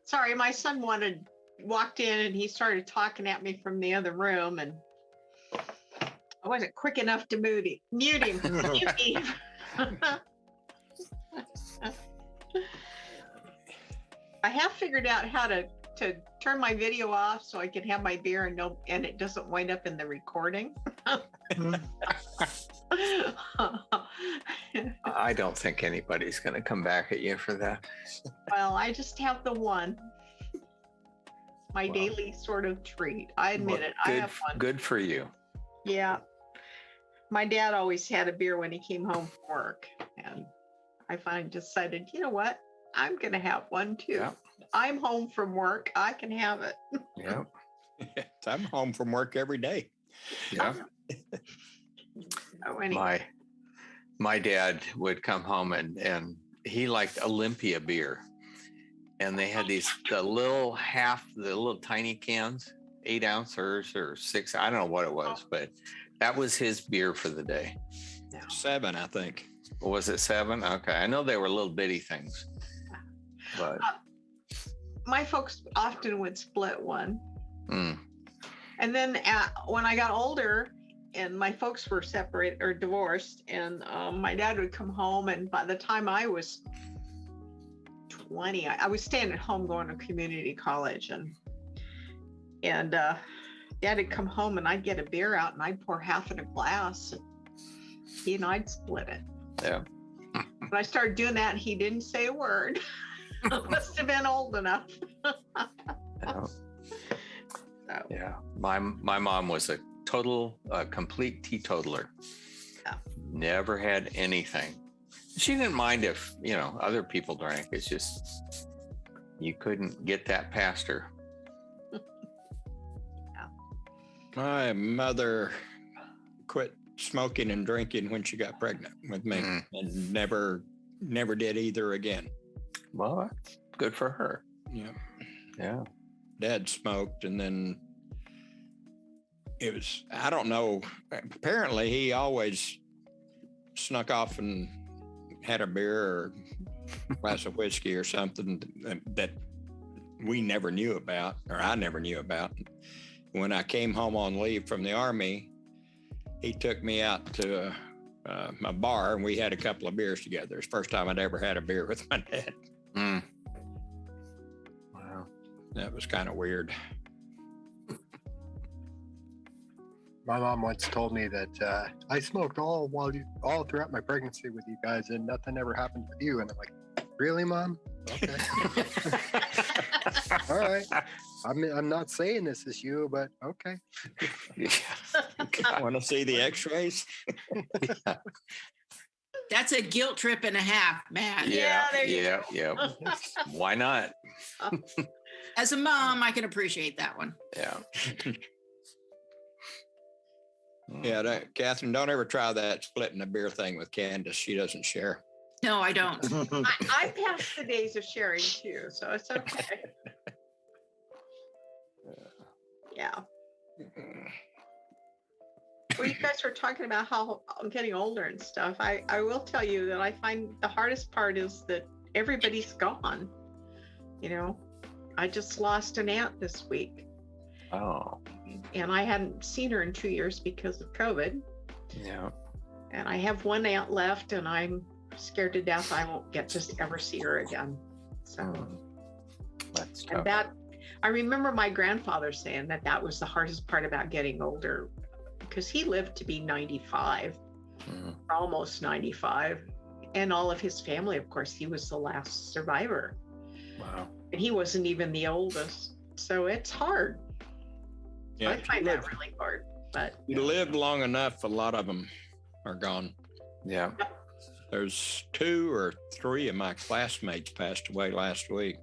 Sorry, my son walked in and he started talking at me from the other room, and I wasn't quick enough to mute him. I have figured out how to turn my video off so I can have my beer and it doesn't wind up in the recording. I don't think anybody's going to come back at you for that. Well, I just have the one. My daily sort of treat. I admit it. I have one. Good for you. Yeah. My dad always had a beer when he came home from work. And I finally decided, you know what? I'm going to have one too. Yeah. I'm home from work. I can have it. Yeah. I'm home from work every day. Yeah. Oh, anyway. My dad would come home and he liked Olympia beer. And they had the little tiny cans, 8 ounces or 6. I don't know what it was, but that was his beer for the day. 7, I think. Was it 7? Okay. I know they were little bitty things, but my folks often would split one. Mm. And then when I got older, and my folks were separated or divorced, and my dad would come home, and by the time I was 20, I was staying at home going to community college, and Dad would come home, and I'd get a beer out, and I'd pour half in a glass, and he and I'd split it. Yeah. When I started doing that, he didn't say a word. Must have been old enough. Yeah. So, Yeah. My mom was a complete teetotaler. Yeah. Never had anything. She didn't mind if, other people drank. It's just, you couldn't get that past her. My mother quit smoking and drinking when she got pregnant with me, and never did either again. Well, that's good for her. Yeah. Yeah. Dad smoked, and then it was, I don't know, apparently he always snuck off and had a beer or a glass of whiskey or something that we never knew about, or I never knew about. When I came home on leave from the Army, he took me out to a bar, and we had a couple of beers together. It's the first time I'd ever had a beer with my dad. Wow. That was kind of weird. My mom once told me that I smoked all throughout my pregnancy with you guys, and nothing ever happened with you. And I'm like, really, Mom? Okay. All right. I'm not saying this is you, but okay. Want to see the X-rays? Yeah. That's a guilt trip and a half, Matt. Yeah. there you Yeah. Yeah. Why not? As a mom, I can appreciate that one. Yeah. Yeah, Catherine, don't ever try that splitting a beer thing with Candace. She doesn't share. No, I don't. I passed the days of sharing too, so it's okay. Yeah. Well, you guys were talking about how I'm getting older and stuff. I will tell you that I find the hardest part is that everybody's gone. I just lost an aunt this week. Oh. And I hadn't seen her in 2 years because of COVID. Yeah. And I have one aunt left, and I'm scared to death I won't get to ever see her again. So That's tough. and that, I remember my grandfather saying that was the hardest part about getting older, because he lived to be 95, almost 95. And all of his family, of course, he was the last survivor. Wow. And he wasn't even the oldest. So it's hard. Yeah, I find that really hard. But you lived long enough, a lot of them are gone. Yeah. There's 2 or 3 of my classmates passed away last week.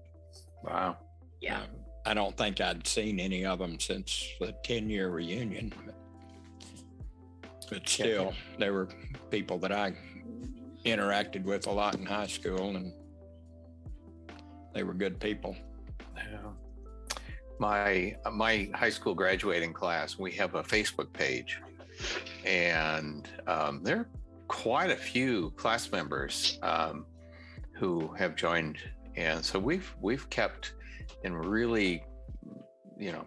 Wow. Yeah. I don't think I'd seen any of them since the 10-year reunion. But still, there were people that I interacted with a lot in high school, and they were good people. Yeah. My high school graduating class, we have a Facebook page, and there are quite a few class members who have joined, and so we've kept in really,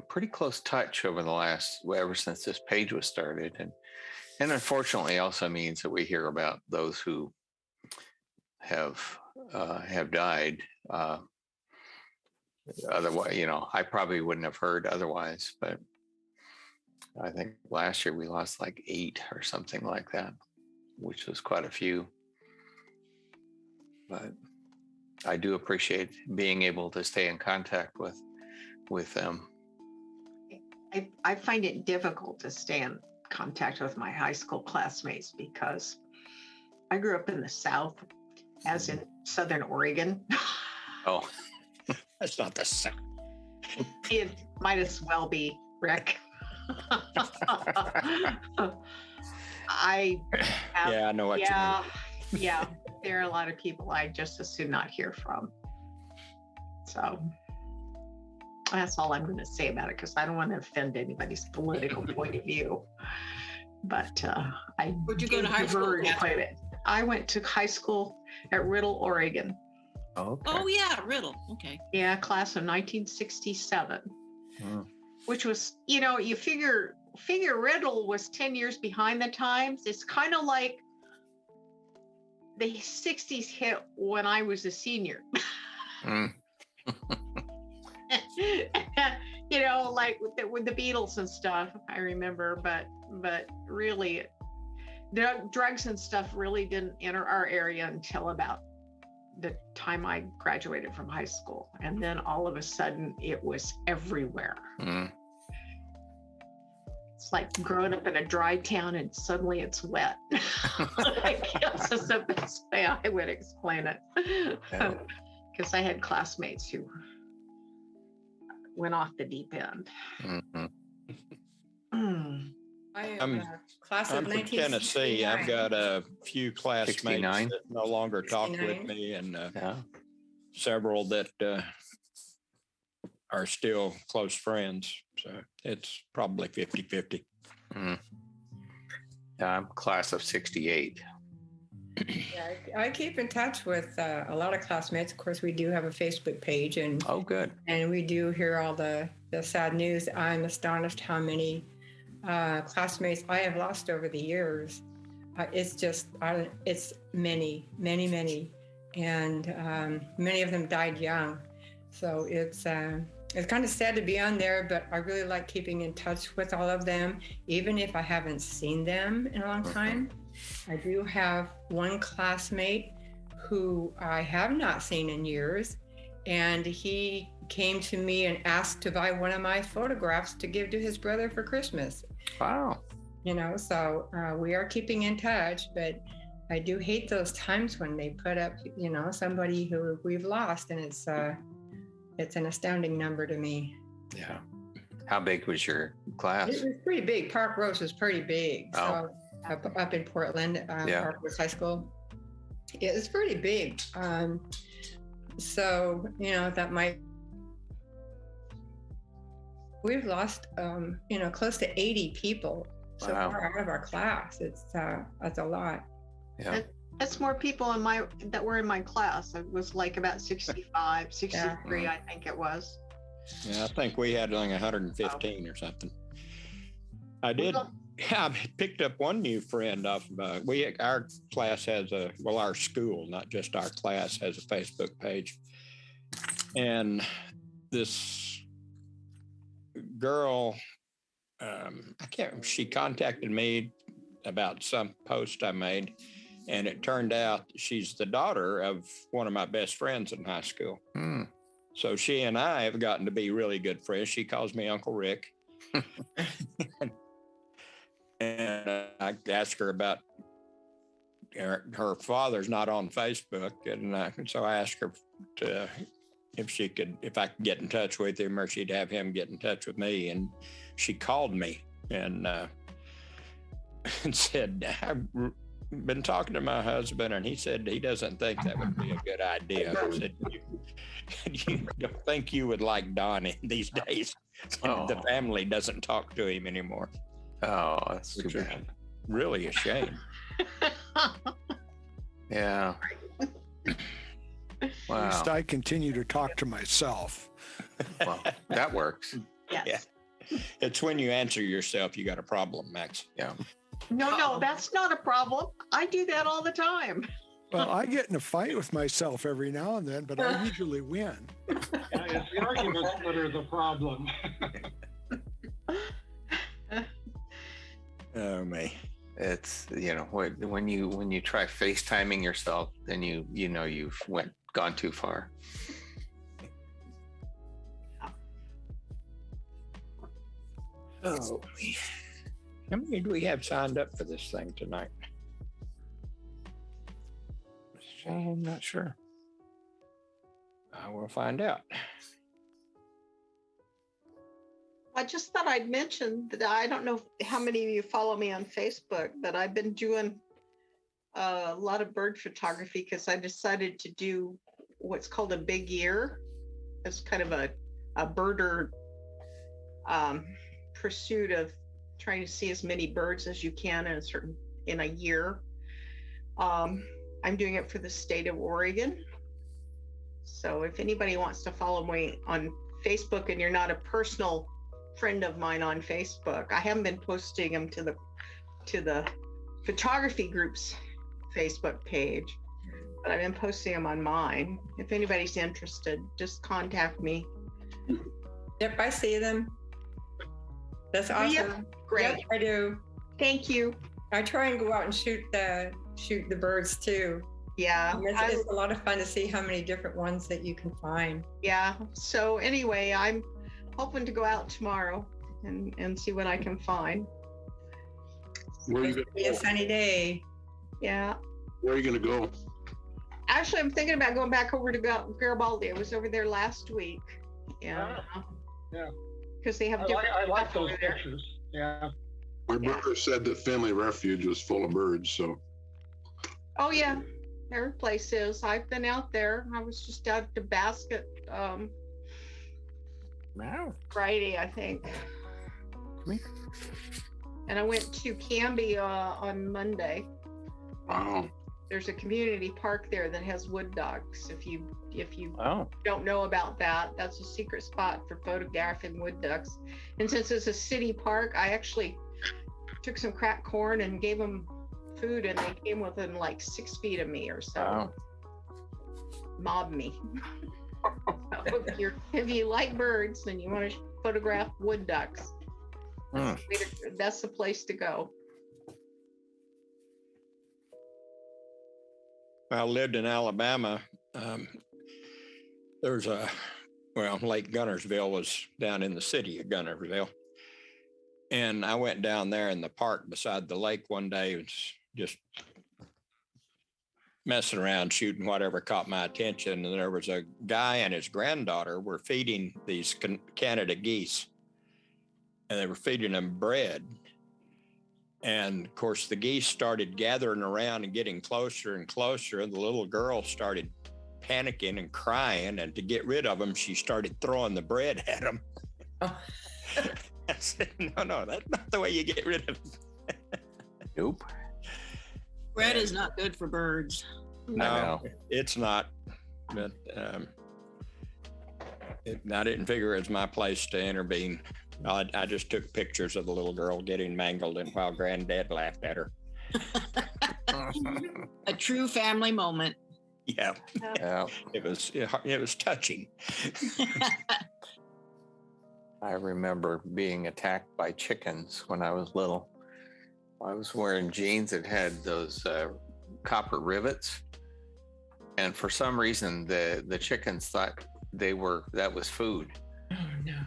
pretty close touch over the ever since this page was started, and unfortunately also means that we hear about those who have died. Otherwise, I probably wouldn't have heard otherwise, but I think last year we lost like 8 or something like that, which was quite a few. But I do appreciate being able to stay in contact with them. I find it difficult to stay in contact with my high school classmates because I grew up in the South, as in Southern Oregon. Oh. That's not the South. It might as well be, Rick. I know what you mean. Yeah, there are a lot of people I just as soon not hear from. So that's all I'm going to say about it, because I don't want to offend anybody's political point of view. But Where'd you go to high school? Quite a bit. I went to high school at Riddle, Oregon. Okay. Oh yeah, Riddle. Okay. Yeah, class of 1967, which was, you figure figure riddle was 10 years behind the times. It's kind of like the 60s hit when I was a senior. Mm. You know, like with the Beatles and stuff, I remember, but really drugs and stuff really didn't enter our area until about the time I graduated from high school. And then all of a sudden it was everywhere. Mm. It's like growing up in a dry town and suddenly it's wet. I guess is the best way I would explain it. Because I had classmates who went off the deep end. Mm-hmm. I am I'm class of I'm from Tennessee. I've 1969. got a few classmates 69? that no longer talk with 69. me, and Yeah. several that are still close friends. So it's probably 50-50. Mm. Yeah, I'm class of 68. Yeah, I keep in touch with a lot of classmates. Of course, we do have a Facebook page, and Oh, good. we do hear all the sad news. I'm astonished how many classmates I have lost over the years. It's just, it's many, and many of them died young. So it's kind of sad to be on there, but I really like keeping in touch with all of them, even if I haven't seen them in a long time. I do have one classmate who I have not seen in years, and he came to me and asked to buy one of my photographs to give to his brother for Christmas. Wow. You know, so we are keeping in touch, but I do hate those times when they put up, you know, somebody who we've lost, and it's an astounding number to me. Yeah. How big was your class? It was pretty big. Park Rose was pretty big. Oh. So up in Portland, Yeah. Park Rose High School. Yeah, it's pretty big. So, you know, that might, we've lost, you know, close to 80 people so Wow. far out of our class. That's a lot. Yeah. That's more people that were in my class. It was like about 65, 63, I think it was. Yeah, I think we had like 115 or something. I picked up one new friend off of our class has our school, not just our class, has a Facebook page. And this girl, she contacted me about some post I made, and it turned out she's the daughter of one of my best friends in high school. Hmm. So she and I have gotten to be really good friends. She calls me Uncle Rick. And I asked her about her father's not on Facebook. And so I asked her if I could get in touch with him, or she'd have him get in touch with me. And she called me and said, I've been talking to my husband, and he said he doesn't think that would be a good idea. I said, you don't think you would like Donnie these days? Oh. The family doesn't talk to him anymore. Oh, that's too Which is bad. really a shame. Yeah. At Wow. least I continue to talk to myself. Well, that works. Yes. Yeah. It's when you answer yourself, you got a problem, Max. Yeah. No, that's not a problem. I do that all the time. Well, I get in a fight with myself every now and then, but I usually win. Yeah, it's the arguments that are the problem. Oh, me. It's, you know, when you try FaceTiming yourself, then you know you've gone too far. Oh, how many do we have signed up for this thing tonight? I'm not sure. I will find out. I just thought I'd mention that I don't know how many of you follow me on Facebook, but I've been doing a lot of bird photography because I decided to do what's called a big year. It's kind of a birder pursuit of trying to see as many birds as you can in a year. I'm doing it for the state of Oregon. So if anybody wants to follow me on Facebook and you're not a personal friend of mine on Facebook. I haven't been posting them to the photography group's Facebook page, but I've been posting them on mine. If anybody's interested, just contact me. Yep, I see them. That's awesome. Yep, great. Yep, I do. Thank you. I try and go out and shoot the birds too. Yeah. It's a lot of fun to see how many different ones that you can find. Yeah. So anyway, I'm hoping to go out tomorrow and see what I can find. Where are you It's gonna gonna be a go? sunny day. Yeah. Where are you gonna go? Actually, I'm thinking about going back over to Garibaldi. I was over there last week. Yeah. Yeah. Because they have I different. like stuff those over there. pictures. Yeah. My brother said that Family Refuge was full of birds, so Oh yeah, there are places. I've been out there. I was just out at the basket Wow. Friday, I think. And I went to Canby on Monday. wow. There's a community park there that has wood ducks. If you Oh. don't know about that, that's a secret spot for photographing wood ducks. And since it's a city park, I actually took some cracked corn and gave them food, and they came within like 6 feet of me or so. Wow. Mobbed me. So if you like birds and you want to photograph wood ducks, Hmm. that's the place to go. I lived in Alabama. There's Lake Gunnersville was down in the city of Gunnersville. And I went down there in the park beside the lake one day, was just messing around, shooting whatever caught my attention. And there was a guy and his granddaughter were feeding these Canada geese. And they were feeding them bread. And of course, the geese started gathering around and getting closer and closer. And the little girl started panicking and crying. And to get rid of them, she started throwing the bread at them. Oh. I said, no, that's not the way you get rid of them. Nope. Bread is not good for birds. No, it's not. But I didn't figure it was my place to intervene. I just took pictures of the little girl getting mangled, and while Granddad laughed at her. A true family moment. Yeah, Yeah. it was touching. I remember being attacked by chickens when I was little. I was wearing jeans that had those copper rivets, and for some reason the chickens thought that was food. Oh no.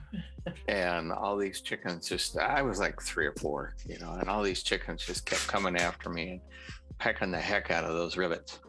And all these chickens I was like 3 or 4, and all these chickens just kept coming after me and pecking the heck out of those rivets.